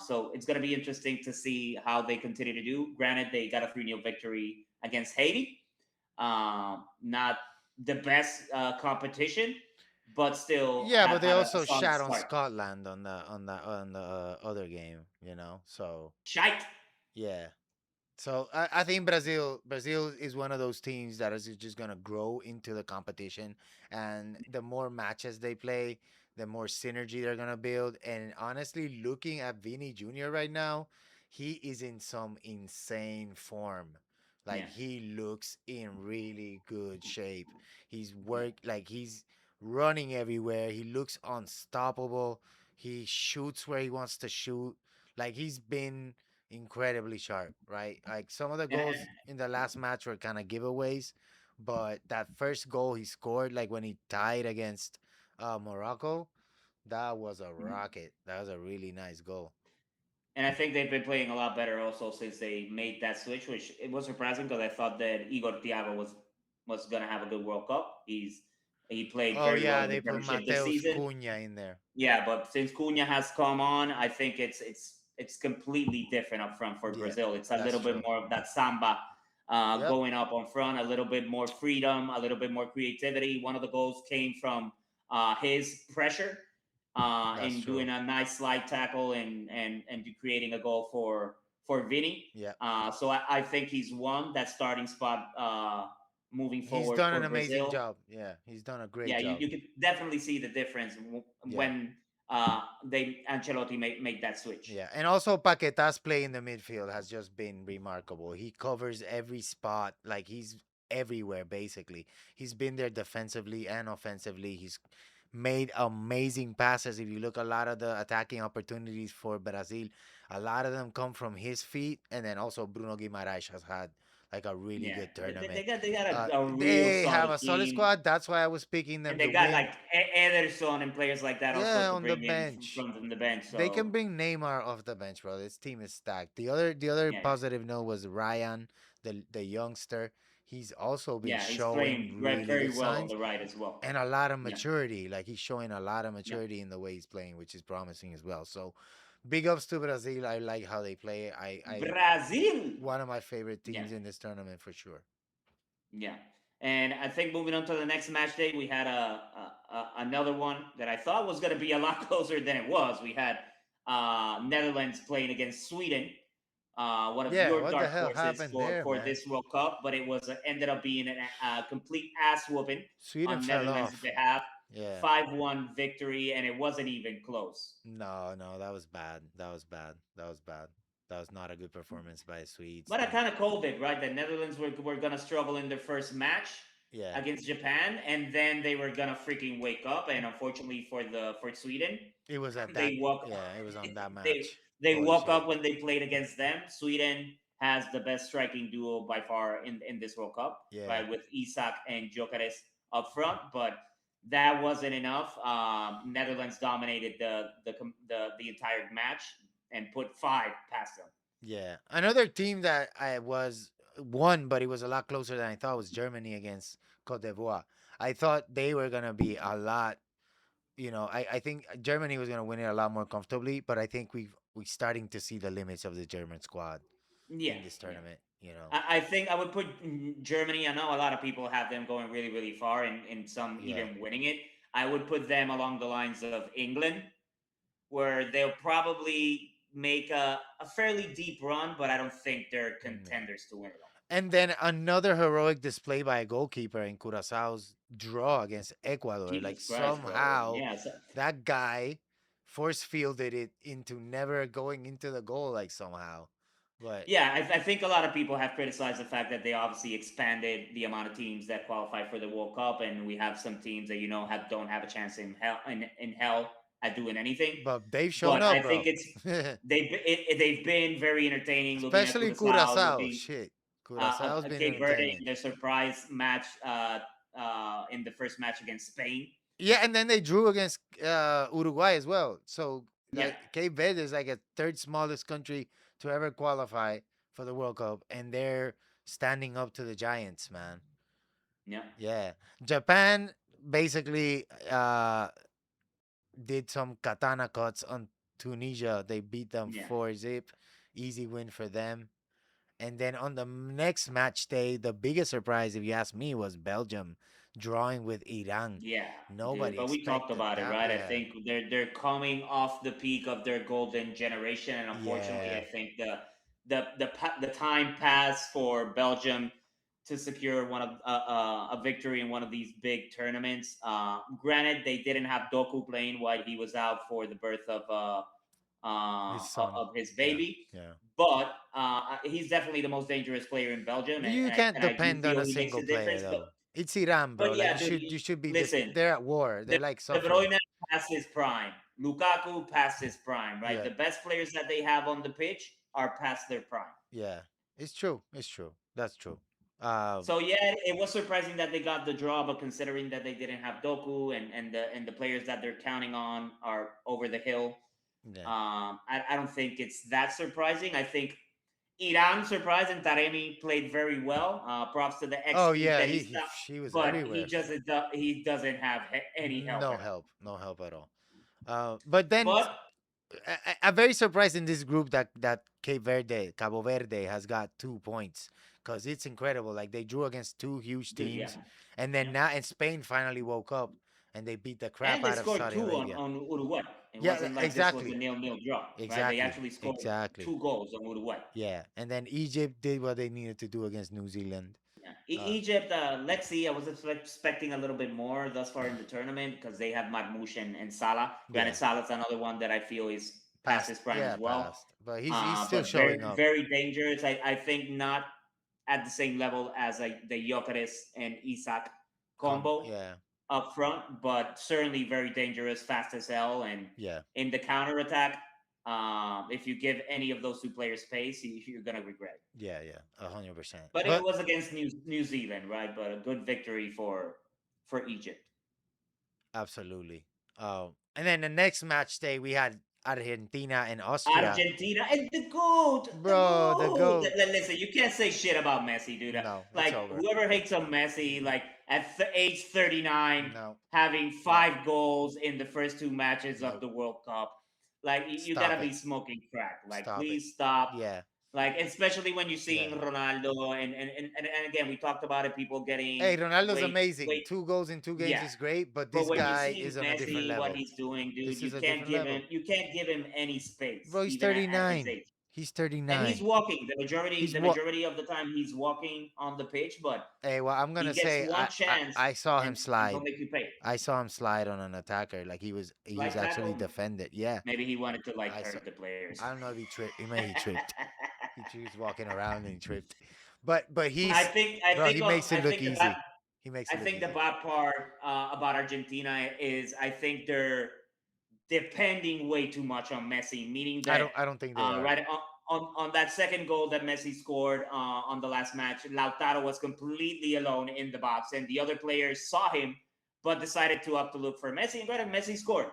So it's going to be interesting to see how they continue to do. Granted, they got a 3-0 victory against Haiti. Not the best competition, but still Yeah, but they had a also solid shat on start. Scotland on the other game, So Shite. yeah. So I think Brazil is one of those teams that is just gonna grow into the competition, and the more matches they play, the more synergy they're gonna build. And honestly, looking at Vinny Jr. right now, he is in some insane form. Like Yeah. he looks in really good shape. He's running everywhere. He looks unstoppable. He shoots where he wants to shoot. Like he's been incredibly sharp, right? Like some of the And goals in the last match were kind of giveaways, but that first goal he scored, like when he tied against Morocco, that was a rocket. That was a really nice goal. I think they've been playing a lot better also since they made that switch, which it was surprising because I thought that Igor Thiago was gonna have a good World Cup. He played Oh very well yeah, in the they put Premiership this Mateus season. Cunha in there. Yeah, but since Cunha has come on, I think it's completely different up front for Yeah, Brazil. It's a that's little bit true. more of that samba Yep, going up on front, a little bit more freedom, a little bit more creativity. One of the goals came from his pressure that's and true. doing a nice slide tackle and creating a goal for Vinny. Yeah, So I think he's won that starting spot moving He's forward done for an amazing Brazil. job. Yeah, he's done a great Yeah, job. you could definitely see the difference Yeah. when they Ancelotti make that switch. Yeah, and also Paqueta's play in the midfield has just been remarkable. He covers every spot, like he's everywhere basically. He's been there defensively and offensively. He's made amazing passes. If you look a lot of the attacking opportunities for Brazil, a lot of them come from his feet, and then also Bruno Guimaraes has had like a really Yeah, good tournament. they got a real They have solid a solid team, squad. That's why I was picking them and to they got win. like Ederson and players like that also Yeah, to on the bring in bench. from the bench. They So can bring Neymar off the bench, bro. This team is stacked. The other yeah, positive note was Ryan, the youngster. He's also been yeah, he's showing playing really very good well on signs the right as well. and a lot of Yeah, maturity. Like he's showing a lot of yeah. maturity in the way he's playing, which is promising as well. So big ups to Brazil. I like how they play. I Brazil. one of my favorite Yeah, teams in this tournament for sure. yeah. And I think moving on to the next match day, we had another one that I thought was going to be a lot closer than it was. We had Netherlands playing against Sweden, one of Yeah, your what the dark hell horses happened there, for man? this World Cup, but it was ended up being a complete ass whooping Sweden on fell Netherlands' off. behalf. Yeah. 5-1 victory, and it wasn't even close. No, no, that was bad. That was bad. That was bad. That was not a good performance by the Swedes. But I They, kind of called it, right? The Netherlands were going to struggle in their first match yeah, against Japan, and then they were going to freaking wake up. And unfortunately for Sweden, it was at that. they woke Yeah, it was on that they match. they Holy woke shit. up when they played against them. Sweden has the best striking duo by far in this World Cup, Yeah, right? With Isak and Jokeres up front, but that wasn't enough. Netherlands dominated the entire match and put five past them. yeah. Another team that I was won, but it was a lot closer than I thought was Germany against Cote d'Ivoire. I thought they were gonna be a lot. I think Germany was gonna win it a lot more comfortably, but I think we starting to see the limits of the German squad Yeah, in this yeah. tournament. I think I would put Germany. I know a lot of people have them going really, really far and some Yeah. even winning it. I would put them along the lines of England, where they'll probably make a fairly deep run, but I don't think they're No. contenders to win it all. And then another heroic display by a goalkeeper in Curaçao's draw against Ecuador. Like Jesus Christ, bro. somehow Yeah, so, that guy force fielded it into never going into the goal, like somehow. But yeah, I think a lot of people have criticized the fact that they obviously expanded the amount of teams that qualify for the World Cup, and we have some teams that don't have a chance in hell at doing anything. but they've shown But up, I think bro. they've been very entertaining. Looking at Especially Curacao, Curacao. looking Shit. Curaçao's been Cape Verde entertaining. in their surprise match in the first match against Spain. Yeah, and then they drew against Uruguay as well. So Yeah, like Cape Verde is like a third smallest country to ever qualify for the World Cup, and they're standing up to the giants, man. yeah, Yeah, Japan basically did some katana cuts on Tunisia. They beat them yeah, 4-zip, easy win for them. And then on the next match day, the biggest surprise, if you ask me, was Belgium drawing with Iran. yeah, dude. Nobody But we talked expected about it, that. right? I Yeah. think they're coming off the peak of their golden generation, and unfortunately, Yeah. I think the time passed for Belgium to secure one of a victory in one of these big tournaments. Granted, they didn't have Doku playing while he was out for the birth His son. of his Yeah. baby, Yeah. but he's definitely the most dangerous player in Belgium, You can't and I do depend on feel a he makes single a player difference. though. It's Iran, bro. Like Yeah, dude, you should be listen, they're at war. De, They're like De suffering. Bruyne past his prime, Lukaku past his prime, right? Yeah. The best players that they have on the pitch are past their prime. Yeah. It's true. It's true. That's true. Um So yeah, it was surprising that they got the draw, but considering that they didn't have Doku and the players that they're counting on are over the hill, yeah. I don't think it's that surprising. I think Iran surprised and Taremi played very well. Props to the ex Oh yeah, Interista, she was but everywhere. he doesn't have any help No at all. help. No help at all. But then But I'm very surprised in this group that Cabo Verde has got 2 points because it's incredible. Like they drew against two huge dude, yeah, teams, and then yeah. now and Spain finally woke up and they beat the crap And they out of scored Saudi two Arabia. on Uruguay. It Yeah, wasn't like this was a exactly, nil-nil draw, right? They exactly, actually scored exactly. 2 goals on Uruguay. Yeah, and then Egypt did what they needed to do against New Zealand. Egypt, let's see. I was expecting a little bit more thus far in the tournament because they have Marmoush and Salah. Granted, Yeah, Salah's another one that I feel is past past. his prime Yeah, as well. past. But he's still But showing very, up. very dangerous. I think not at the same level as the Jokeres and Isak combo Yeah, up front, but certainly very dangerous, fast as hell. And yeah, in the counter attack, if you give any of those two players space, you're going to regret it. yeah, yeah, 100%. But it But was against New Zealand, right? But a good victory for Egypt. absolutely. And then the next match day we had Argentina and Austria. Argentina and the goat, the Bro, the goat. goat. Listen, you can't say shit about Messi, dude. No, it's Like over. whoever hates on Messi, like at age 39, No, having no, 5 goals in the first two matches of no. the World Cup, like you Stop gotta it. be smoking crack. Like Stop it. please stop. Yeah, Like especially when you're yeah. seeing Ronaldo and again we talked about it. People Hey, getting Ronaldo's amazing. wait, 2 goals in 2 games yeah. is great, but But this when you guy see is on a different Messi, what level. he's doing, dude, This is a different level. you can't give him any space, Bro, he's even at his 39. age. He's And he's 39. walking He's the what? majority of the time he's walking on the pitch, but Hey, well, I'm he gonna gets say one chance I saw him and he'll slide. make you pay. I saw him slide on an attacker. Like he was Slide actually tackle. defended. Yeah, Maybe he wanted to like I saw. hurt the players. I don't know if he tripped. He tripped. He was walking around and he tripped. But he's bro. I think the bad He makes I it look think the easy. bad part about Argentina is I think they're depending way too much on Messi, meaning that I don't think they are. right on that second goal that Messi scored on the last match, Lautaro was completely alone in the box, and the other players saw him, but decided to up to look for Messi, and granted, Messi scored.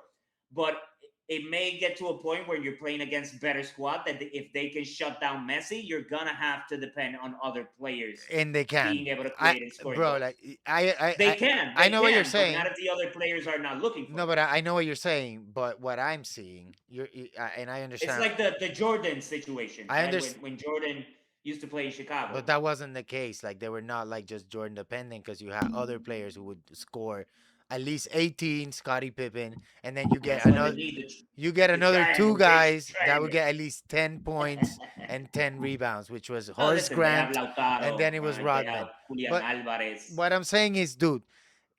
But it may get to a point where you're playing against better squad that if they can shut down Messi, you're gonna have to depend on other players And they can. being able to I create and scoring bro, goals. like I I I They know what you're can, but not saying. if the other players are not looking for No, it. but I know what you're saying. But what I'm seeing, and I It's understand. like the Jordan situation, I right? understand. When Jordan used to play in Chicago. But that wasn't the case. Like they were not like just Jordan dependent because you had other players who would score at least 18, Scottie Pippen, and then That's what they need you get the another two triangle, bitch, guys that would triangle. get at least 10 points and 10 rebounds, which was No, Horace listen, they have Grant, and Lautaro, then it was right? They have Rodman. Julian But Alvarez. what I'm saying is, dude,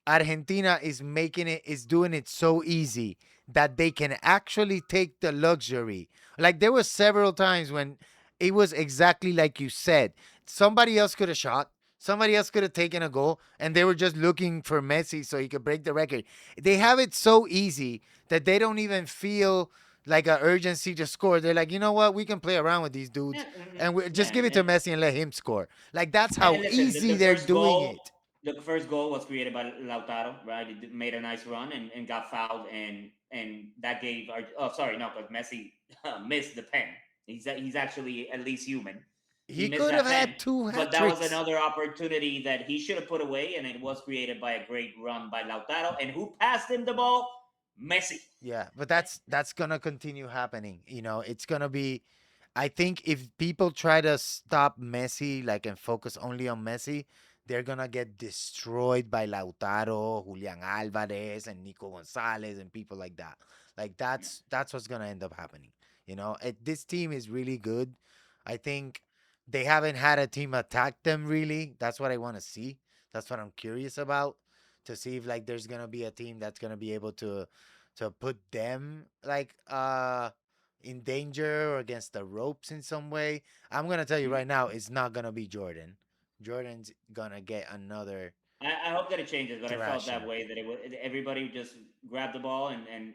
Argentina is doing it so easy that they can actually take the luxury. Like there was several times when it was exactly like you said. Somebody else could have shot. Somebody else could have taken a goal, and they were just looking for Messi so he could break the record. They have it so easy that they don't even feel like an urgency to score. They're like, you know what? We can play around with these dudes, Yeah, and just yeah, give it to Messi and let him score. Like that's how and listen, easy they're doing it. the first goal was created by Lautaro, right? He made a nice run and got fouled, and that gave our oh sorry no, because Messi missed the pen. He's actually at least human. He He missed could have that pen, had 2 hat but that was tricks. another opportunity that he should have put away, and it was created by a great run by Lautaro. And who passed him the ball? Messi. Yeah, but that's gonna continue happening. You know, it's gonna be. I think if people try to stop Messi, like and focus only on Messi, they're gonna get destroyed by Lautaro, Julian Alvarez, and Nico Gonzalez, and people like that. Like that's what's gonna end up happening. You know, this team is really good. I think they haven't had a team attack them really. That's what I want to see. That's what I'm curious about to see if like there's gonna be a team that's gonna be able to put them like in danger or against the ropes in some way. I'm gonna tell you right now, it's not gonna be Jordan. Jordan's gonna get another I hope that it changes, but I felt that thrashing. way that it was everybody just grabbed the ball and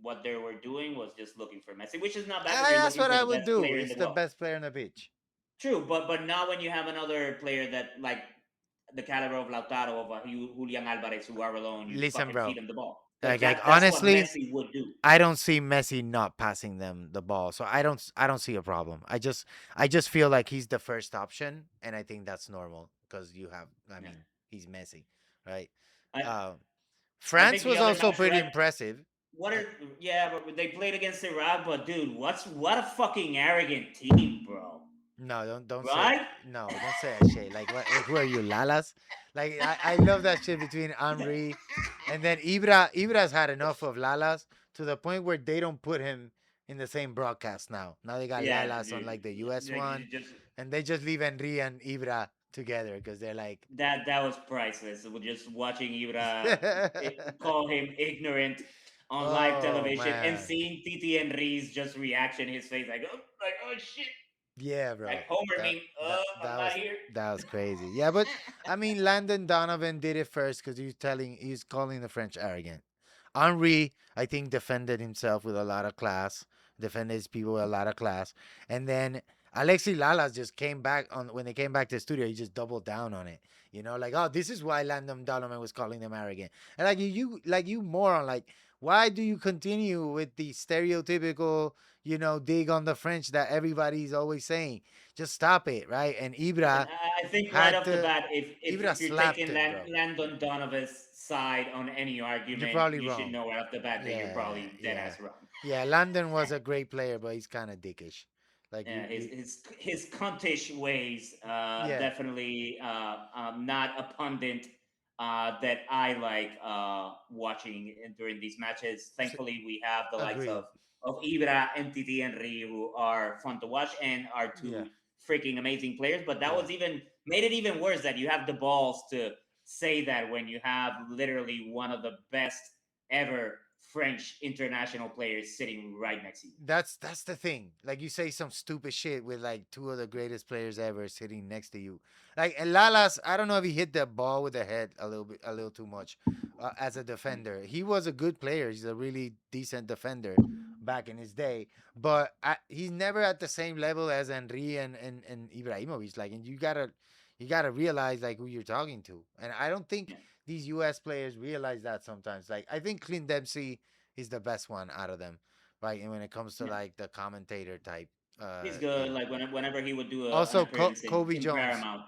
what they were doing was just looking for Messi, which is not bad because you're That's looking what for I the would best do. player in It's the the world. best player on the pitch. True, but now when you have another player that like the caliber of Lautaro of Julian Alvarez who are alone, you Listen, fucking bro. feed them the ball because Like that's what honestly, Messi would do. I don't see Messi not passing them the ball. So I don't see a problem. I just feel like he's the first option, and I think that's normal because you have I Yeah. mean, he's Messi, right? I Uh I think France the was other also match, pretty right? impressive. What Uh, are yeah, but they played against Iraq, but dude, what a fucking arrogant team, bro. No, don't say Right? no, don't say that shit. Like what? Who are you, Lalas? Like I love that shit between Henri and then Ibra. Ibra's had enough of Lalas to the point where they don't put him in the same broadcast now. Now they got Yeah, Lalas on dude. like the US Like one, just and they just leave Henri and Ibra together because they're like, That was priceless. We're just watching Ibra call him ignorant on live oh television and man, seeing Titi Henry's just reaction, his face like oh shit, yeah, like bro. Homer That meme. that I'm that not was here. that was crazy. Yeah, but I mean, Landon Donovan did it first because he was calling the French arrogant. Henri, I think, defended himself with a lot of class, defended his people with a lot of class, and then Alexi Lalas just came back on when they came back to the studio. He just doubled down on it. Like, oh, this is why Landon Donovan was calling them arrogant, and like you moron, like why do you continue with the stereotypical, dig on the French that everybody's always saying? Just stop it, right? And Listen, Ibra I think right had off the to. bat, Ibra if you're slapped taking him, bro. Landon Donovan's side on any You're argument, probably you should wrong. know right off the bat that you're Yeah, probably dead yeah, ass wrong. yeah. Landon was a great player, but he's kind of dickish. Like Yeah, you, his cuntish ways yeah. definitely not a pundit that I like watching during these matches. S- Thankfully, we have the likes Agreed. of Ibra and Titi Henry who are fun to watch and are Yeah, two freaking amazing players. But that yeah. was even made it even worse that you have the balls to say that when you have literally one of the best ever French international players sitting right next to you. That's the thing. Like you say some stupid shit with like two of the greatest players ever sitting next to you. Like and Lalas, I don't know if he hit the ball with the head a little too much as a defender. He was a good player. He's a really decent defender back in his day, but he's never at the same level as Henry and Ibrahimovic. Like, and you gotta realize like who you're talking to. And I don't think Yeah. these U.S. players realize that sometimes. Like I think Clint Dempsey is the best one out of them, right? And when it comes to Yeah. like the commentator type, He's good. yeah. Like whenever he would do an Also, appearance Kobe in Jones. Paramount,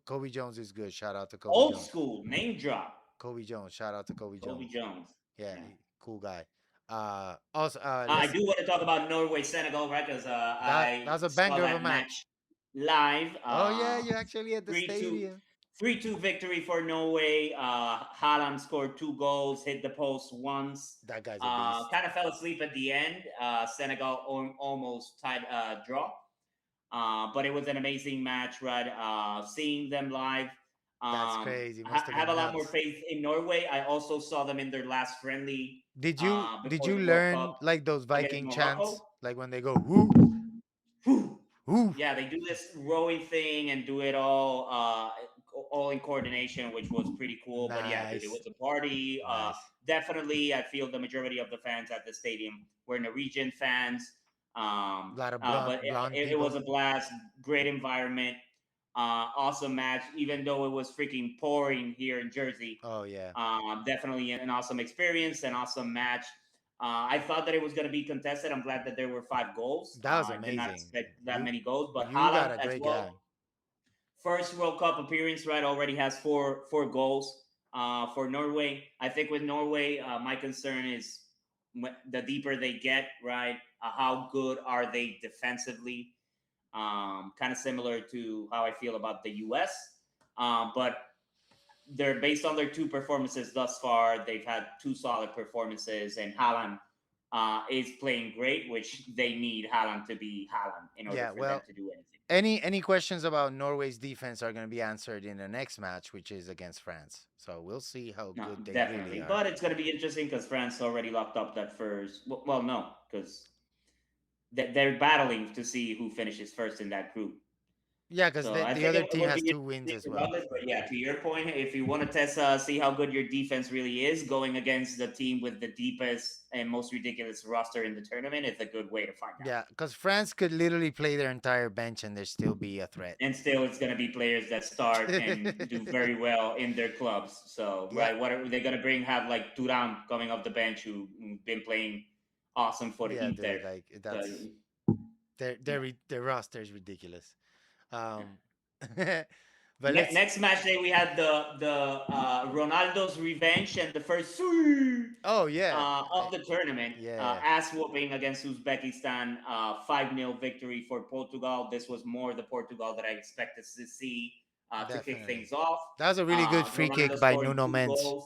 Kobe Jones is good. Shout out to Kobe old Jones. school name drop. Kobe Jones. Shout out to Kobe Kobe Jones. Jones. Yeah, Yeah. cool guy. Also, I let's do want to talk about Norway Senegal, right? Because that I was a saw banger of a that match match. live. Oh yeah, you actually at the 3-2, stadium. 3-2 victory for Norway. Haaland scored 2 goals, hit the post once. That guy's a beast. Kind of fell asleep at the end. Senegal almost tied draw. But it was an amazing match, right? Seeing them live. That's crazy. I Must have have a been lot more nuts. faith in Norway. I also saw them in their last friendly Did before you the World Cup learn like those against Viking chants, Morocco. like when they go whoo Whew. whoo? Yeah, they do this rowing thing and do it all in coordination, which was pretty cool. But yeah, dude, it Nice, was a party. nice. Definitely, I feel the majority of the fans at the stadium were Norwegian fans. A lot of But blonde it was people. a blast. Great environment. Awesome match, even though it was freaking pouring here in Jersey. Oh yeah, Definitely an awesome experience, an awesome match. I thought that it was going to be contested. I'm glad that there were 5 goals. that was I did not amazing. expect that You many goals, but you got Haaland a as great well. guy. First World Cup appearance, right? Already has four goals for Norway. I think with Norway, my concern is the deeper they get, right? How good are they defensively? Kind of similar to how I feel about the U.S. But they're based on their 2 performances thus far. They've had 2 solid performances, and Haaland is playing great, which they need Haaland to be Haaland in order Yeah. for them Well, to do anything. any questions about Norway's defense are going to be answered in the next match, which is against France. So we'll see how No, good they really definitely. are. But it's going to be interesting because France already locked up that first. Well no, because they're battling to see who finishes first in that group. Yeah, because So I the think other it team would has be 2 wins interesting as well. regardless. But yeah, to your point, if you want to test, see how good your defense really is, going against the team with the deepest and most ridiculous roster in the tournament is a good way to find out. Yeah, because France could literally play their entire bench and there still be a threat. And still, it's going to be players that start and do very well in their clubs. So, Yeah, right, what are they going to bring? Have like Turam coming off the bench who's been playing awesome for yeah, Inter. dude. Like So, that's yeah. their roster is ridiculous. Um, but let's. Next match day, we had the Ronaldo's revenge and the first Oh yeah, of the tournament. yeah, Ass whooping against Uzbekistan. 5-0 victory for Portugal. This was more the Portugal that I expected to see to kick definitely. things off. That was a really good free Ronaldo kick by scoring Nuno two Mendes. goals.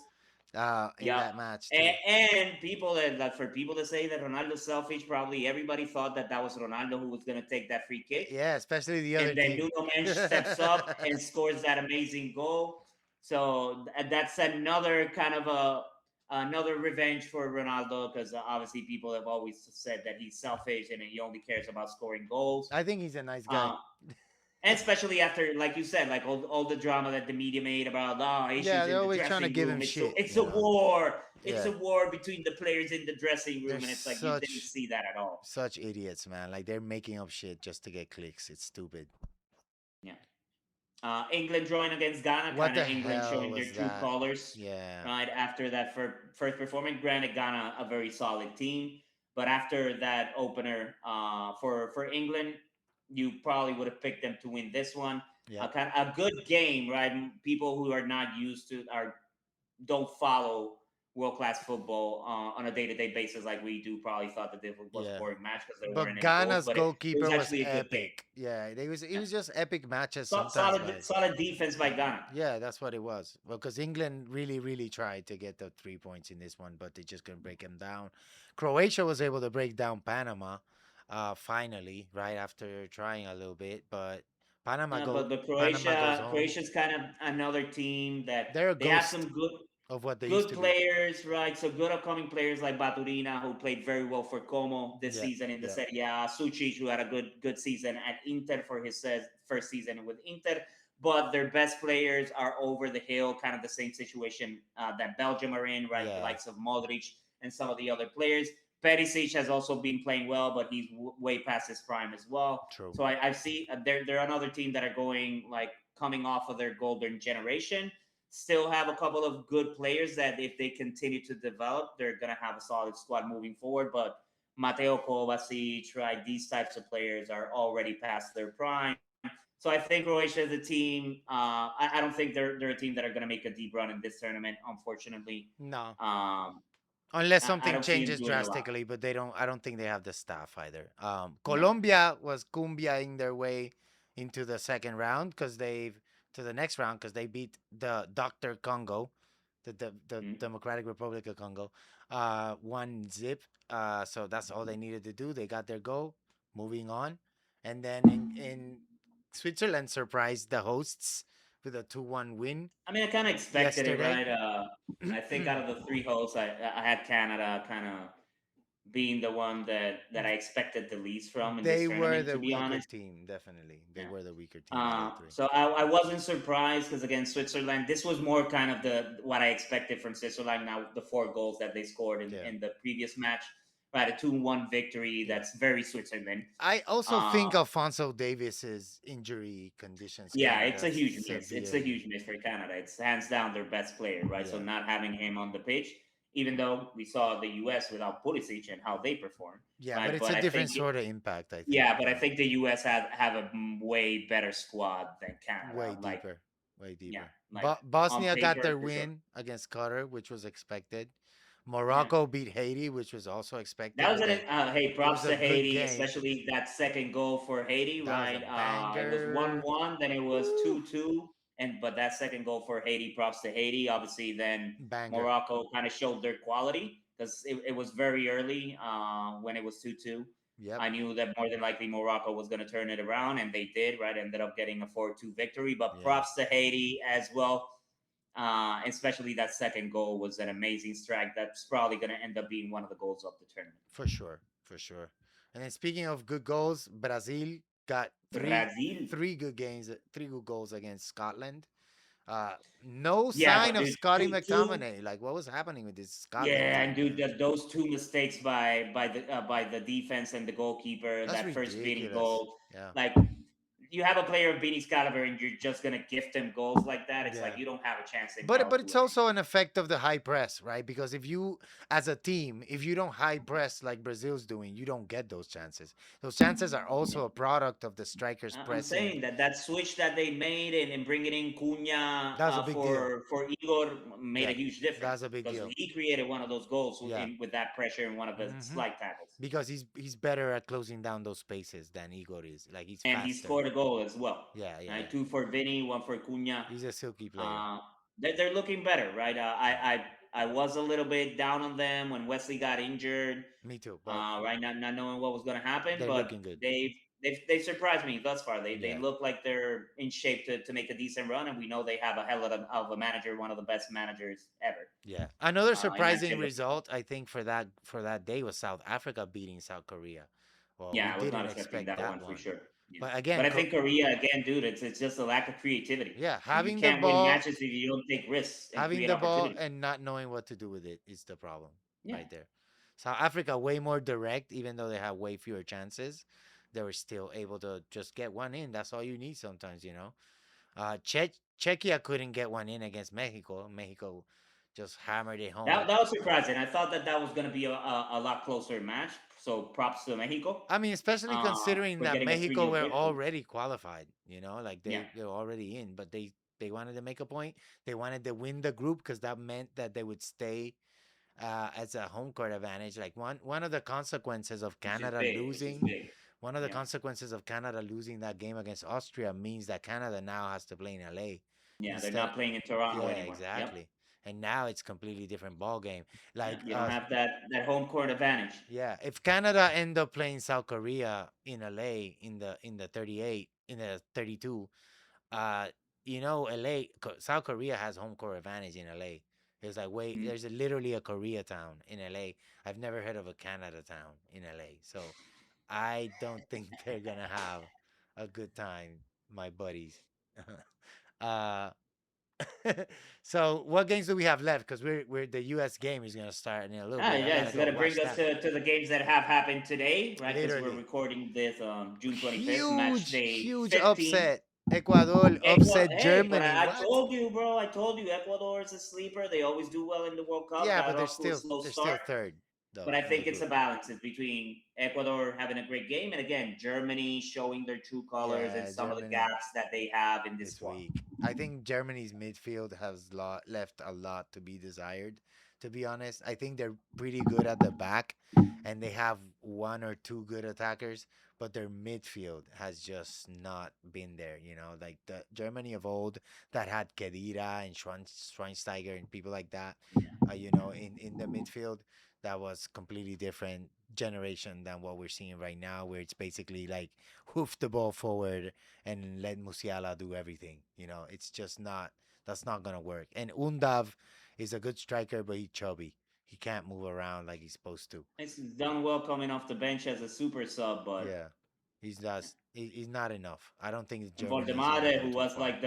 in Yeah. that match too. And people that like for people to say that Ronaldo's selfish, probably everybody thought that that was Ronaldo who was going to take that free kick, Yeah, especially the other and then team. Nuno Mensch steps up and scores that amazing goal. So that's another kind of a another revenge for Ronaldo because obviously people have always said that he's selfish and he only cares about scoring goals. I think he's a nice guy. Uh, and especially after, like you said, like all the drama that the media made about Yeah, issues they're in the always trying to dressing give him room. shit, It's you a know. war. It's Yeah, a war between the players in the dressing they're room, and it's like you didn't such see that at all. such idiots, man. Like they're making up shit just to get clicks. It's stupid. Yeah. England drawing against Ghana, What kind of the England hell showing their was true that? colors Yeah, right after that first performance. Granted, Ghana a very solid team, but after that opener for England, you probably would have picked them to win this one. yep, Kind of a good game, right? People who are not used to are don't follow world class football on a day to day basis like we do probably thought that this was a yeah. boring match because there weren't But any goals, Ghana's but it was goalkeeper was actually a good game. epic. Yeah, it Yeah. was just epic matches sometimes Solid, by. solid defense by Ghana. Yeah, that's what it was. Well, because England really tried to get the 3 points in this one, but they just couldn't break them down. Croatia was able to break down Panama, finally, right after trying a little bit, but But Panama goes home. Croatia's kind of another team that They're a they have ghost some of what they used good to be. players, right? So good upcoming players like Baturina, who played very well for Como this Yeah, season in the yeah, Serie A. Sucic, who had a good season at Inter for his first season with Inter. But their best players are over the hill, kind of the same situation that Belgium are in, right? The yeah. likes of Modric and some of the other players. Perisic has also been playing well, but he's way past his prime as well. True. So I see they're another team that are going like coming off of their golden generation, still have a couple of good players that if they continue to develop, they're gonna have a solid squad moving forward. But Mateo Kovacic, right? These types of players are already past their prime. So I think Croatia is a team. I don't think they're a team that are going to make a deep run in this tournament. Unfortunately, No, um, unless I something don't see them changes doing a lot. drastically, but they don't. I don't think they have the staff either. No, Colombia was cumbiaing their way into the second round because they've to the next round because they beat the Doctor Congo, the mm. Democratic Republic of Congo, 1-0. So that's all they needed to do. They got their goal. Moving on, and then in Switzerland surprised the hosts with a 2-1 win I mean, I kind of expected it, yesterday. right? I think out of the three hosts, I had Canada kind of being the one that I expected the least from in this They were tournament, the to be weaker honest. team, definitely. They Yeah. were the weaker team out of the three. So I wasn't surprised because again, Switzerland. This was more kind of the what I expected from Switzerland. Now the four goals that they scored Yeah, in the previous match, right? A 2-1 victory. yeah. That's very Switzerland. I also Uh, think Alfonso Davis's injury conditions yeah, it's Canada a huge miss. It's a severely. huge miss for Canada. It's hands down their best player, right? So Yeah, not having him on the pitch, even though we saw the U.S. without Pulisic and how they performed, yeah, but right? it's But a I different think sort of impact. I think. yeah, but I think the U.S. have a way better squad than Canada. Way Like deeper, way yeah, deeper. like on Bosnia got paper their for sure. win against Qatar, which was expected. Yeah. Morocco beat Haiti, which was also That expected, was but an hey, it was props a to good Haiti, game. especially that second goal for Haiti, That was a right? It was banger. 1-1, then it was Woo! 2-2, and but that second goal for Haiti, props to Haiti. Obviously, then Banger. Morocco kind of showed their quality because it was very early when it was 2-2. Yep. I knew that more than likely Morocco was going to turn it around, and they did, right? Ended up getting a 4-2 victory, but Yeah. props to Haiti as well. Especially that second goal was an amazing strike. That's probably going to end up being one of the goals of the tournament. For sure, for sure. And then speaking of good goals, Brazil got Brazil. three good goals against Scotland. Uh, no Yeah, sign but of dude, Scotty two. McTominay. Like, what was happening with this Scotland Yeah, and team, dude, man? those two mistakes by the defense and the goalkeeper, That's that first Vinny ridiculous. goal, Yeah, like you have a player of Vinny's caliber and you're just gonna gift him goals like that. It's like yeah. you don't have a chance in But hell but to it's win it. also an effect of the high press, right? Because if you, as a team, if you don't high press like Brazil's doing, you don't get those chances. Those chances are Yeah. also a product of the strikers I'm pressing. saying that that switch that they made and bringing in Cunha That's a big deal. for Igor made a Yeah, huge difference that's a big because deal. he created one of those goals Yeah. with that pressure in one of the hmm slide tackles, Because he's better at closing down those spaces than Igor is. Like he's and he faster. scored a goal as well. Yeah, yeah, Right, yeah. two for Vinny, one for Cunha. He's a silky player. Uh, they're looking better, right? Yeah. I was a little bit down on them when Wesley got injured. Me too, but Right now, not knowing what was going to happen, they're but looking good. they surprised me thus far. They Yeah. look like they're in shape to make a decent run, and we know they have a hell of a manager, one of the best managers ever. Yeah. Another Iman surprising Chile. result I think for that day was South Africa beating South Korea. Well, we Yeah, I was not didn't expecting expect that that one for one. sure. Yeah, But but again, I think Korea again, dude. It's just a lack of creativity. yeah, You can't win matches if you don't take risks and having create the ball opportunities. and not knowing what to do with it is the problem Yeah. right there. South Africa way more direct, even though they have way fewer chances. They were still able to just get one in. That's all you need sometimes, you know. Czechia couldn't get one in against Mexico. Mexico just hammered it home. That was surprising. I thought that that was going to be a lot closer match. So props to Mexico I mean, especially considering for that getting a Mexico 3-0 were victory. already qualified, you know, like Yeah, they were already in, but they wanted to make a point. They wanted to win the group because that meant that they would stay as a home court advantage. Like one of the consequences of which is Canada big, which is losing, big. one of the Yeah, consequences of Canada losing that game against Austria means that Canada now has to play in LA yeah, they're instead. not playing in Toronto Yeah, anymore. Yep. exactly. And now it's completely different ball game. Yeah, Like you don't have that home court advantage. yeah, if Canada end up playing South Korea in LA in the 38 in the 32, uh you know South Korea has home court advantage in LA. There's like wait, Mm. there's literally a Koreatown in LA. I've never heard of a Canada town in LA. So I don't think they're gonna have a good time, my buddies. uh so what games do we have left? Because we're the US game is gonna start in a little Ah, bit. I yeah, gotta it's go gonna watch bring us that. to the games that have happened today, right? Because we're Literally. recording this June 25th, match Huge, day huge 15. upset. Ecuador upset Hey, but Germany. I What? told you, bro. I told you Ecuador is a sleeper. They always do well in the World Cup. Yeah, Got but off to a slow they're still start, third but though I in the think it's group. a balance. It's between Ecuador having a great game and again Germany showing their true colors and Yeah, some of the Germany gaps that they have in this this squad. week. I think Germany's midfield has left a lot to be desired. To be honest, I think they're pretty good at the back, and they have one or two good attackers, but their midfield has just not been there. You know, like the Germany of old that had Kedira and Schweinsteiger and people like that. You know, in the midfield, that was completely different generation than what we're seeing right now, where it's basically like hoof the ball forward and let Musiala do everything. You know, it's just not that's not gonna work. And Undav is a good striker, but he's chubby. He can't move around like he's supposed to. It's done well coming off the bench as a super sub, but Yeah, he's not enough. I don't think and Germany is gonna Voldemade, go who too was far. like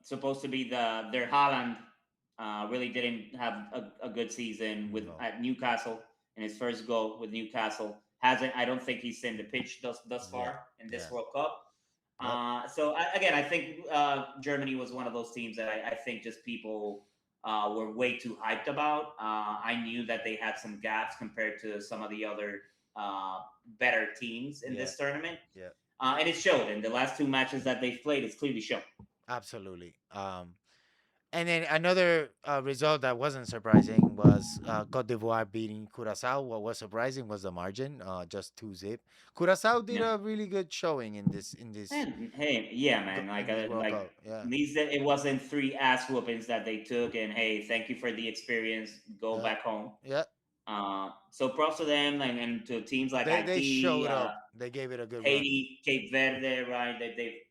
supposed to be their Haaland, really didn't have a good season with No. at Newcastle in his first goal with Newcastle. Hasn't I don't think he's seen the pitch thus Yeah. far in this Yeah. World Cup. Yep. Again, I think Germany was one of those teams that I think just people were way too hyped about. I knew that they had some gaps compared to some of the other uh, better teams in Yeah. this tournament. Yeah. And it showed in the last two matches that they've played. It's clearly shown. Absolutely. And then another result that wasn't surprising was Cote d'Ivoire beating Curacao. What was surprising was the margin, just 2-0. Curacao did Yeah. a really good showing And hey, yeah, man. in this World Like Cup. Yeah, at least that it wasn't three ass whoopings that they took. And hey, thank you for the experience. Go yeah, back home. yeah. So props to them and to teams like They Haiti, showed up. They gave it a good run. Haiti, Cape Verde, right? They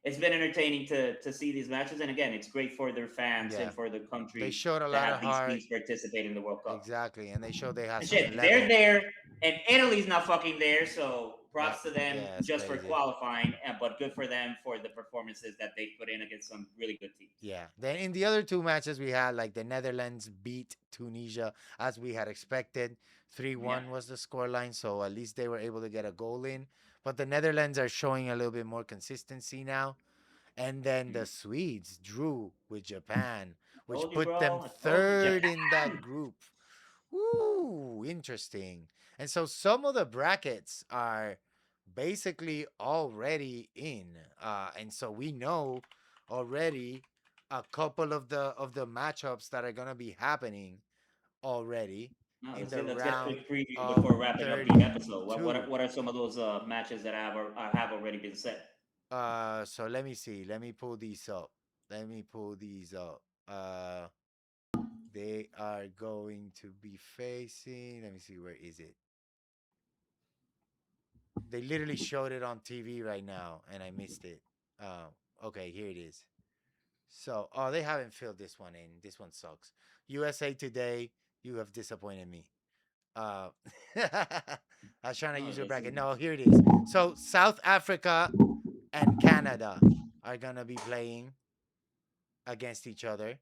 it's been entertaining to see these matches, and again, it's great for their fans Yeah, and for the they country showed a to lot of have these heart. teams participate in the World Cup. Exactly, and they showed they had And some shit, they're level. there, and Italy's not fucking there. So Yeah, props to them yeah, it's just for crazy. qualifying, but good for them for the performances that they put in against some really good teams. Yeah. Then in the other two matches we had, like the Netherlands beat Tunisia as we had expected. Yeah. 3-1 was the scoreline, so at least they were able to get a goal in. But the Netherlands are showing a little bit more consistency now. And then the Mm. Swedes drew with Japan, which Told you, put them bro. I told you, third in that Japan. group. Ooh, interesting. And so some of the brackets are basically already in. And so we know already a couple of the matchups that are gonna be happening already No, in the let's get a round quick preview of before wrapping up the episode. 32. What are some of those matches that have already been set? So let me see. Let me pull these up. Let me pull these up. Uh They are going to be facing. Let me see. Where is it? They literally showed it on TV right now, and I missed it. Okay, here it is. So, oh, they haven't filled this one in. This one sucks. USA Today, you have disappointed me. Uh, I was trying to Oh, use your let's bracket. see. No, here it is. So, South Africa and Canada are gonna be playing against each other.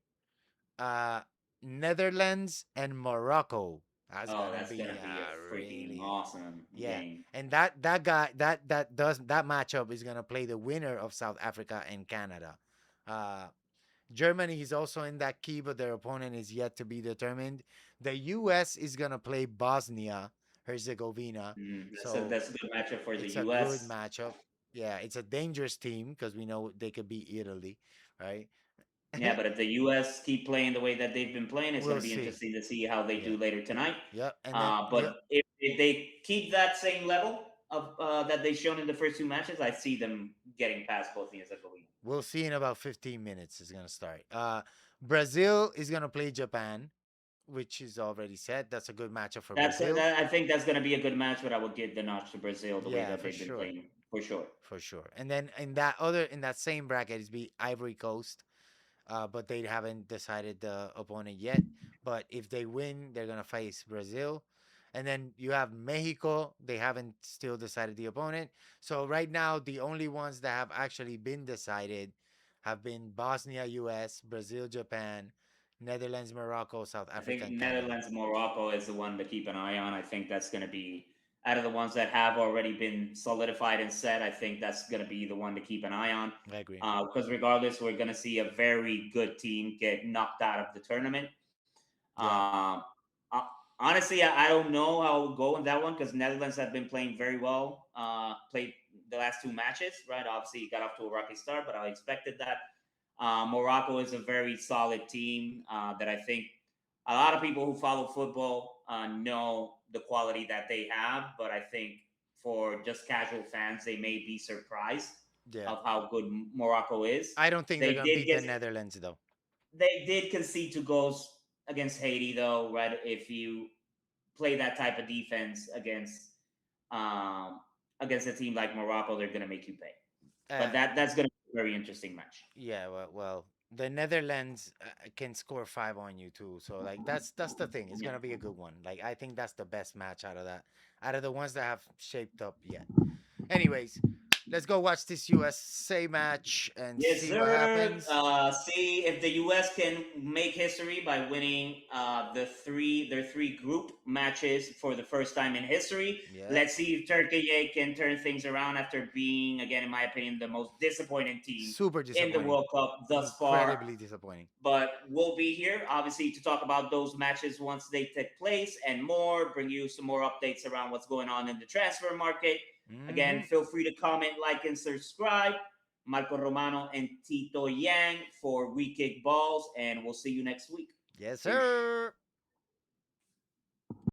Uh, Netherlands and Morocco. That's Oh, gonna that's be gonna be a freaking really awesome yeah. game. And that guy that matchup is gonna play the winner of South Africa and Canada. Uh, Germany is also in that key, but their opponent is yet to be determined. The U.S. is gonna play Bosnia Herzegovina, so That's a good matchup for the it's a good U.S. matchup. Yeah, it's a dangerous team because we know they could beat Italy, right? Yeah, but if the U.S. keep playing the way that they've been playing, it's going We'll to be see. interesting to see how they Yeah. do later tonight. Yep. And then But if they keep that same level of that they've shown in the first two matches, I see them getting past Bosnia and Herzegovina. we'll see in about 15 minutes. It's gonna start. Brazil is gonna play Japan, which is already said. That's a good matchup for Brazil. I think that's going to be a good match, but I would give the notch to Brazil the way Yeah, that for they've been sure, playing for sure. for sure. And then in that same bracket is be Ivory Coast, but they haven't decided the opponent yet. But if they win, they're gonna face Brazil. And then you have Mexico. They haven't still decided the opponent. So right now, the only ones that have actually been decided have been Bosnia, U.S., Brazil, Japan, Netherlands, Morocco, South I Africa, think and Canada. Netherlands Morocco is the one to keep an eye on. I think that's going to be out of the ones that have already been solidified and set. I think that's going to be the one to keep an eye on I agree. because regardless, we're going to see a very good team get knocked out of the tournament. Yeah. Um, uh, Honestly, I don't know how it will go in that one because Netherlands have been playing very well. Played the last two matches, right? Obviously, got off to a rocky start, but I expected that. Morocco is a very solid team that I think a lot of people who follow football know the quality that they have, but I think for just casual fans, they may be surprised Yeah. of how good Morocco is. I don't think they're They gonna did beat the get Netherlands though. they did concede two goals against Haiti, though. Right, if you play that type of defense um, against a team like Morocco, they're going to make you pay. But Uh, that's going to be a very interesting match. Yeah, well, the Netherlands can score five on you too. So like that's the thing. It's Yeah. gonna be a good one. Like I think that's the best match out of that, out of the ones that have shaped up yet. Anyways, let's go watch this USA match and Yes, see what sir. happens. See if the U.S. can make history by winning their three group matches for the first time in history. Yeah, Let's see if Turkey can turn things around after being, again, in my opinion, the most disappointing team super in the disappointing, World Cup thus far. incredibly disappointing. But we'll be here, obviously, to talk about those matches once they take place and more, bring you some more updates around what's going on in the transfer market. Again, Hmm. feel free to comment, like, and subscribe. Marco Romano and Tito Yang for We Kick Balls, and we'll see you next week. Yes, Peace. sir.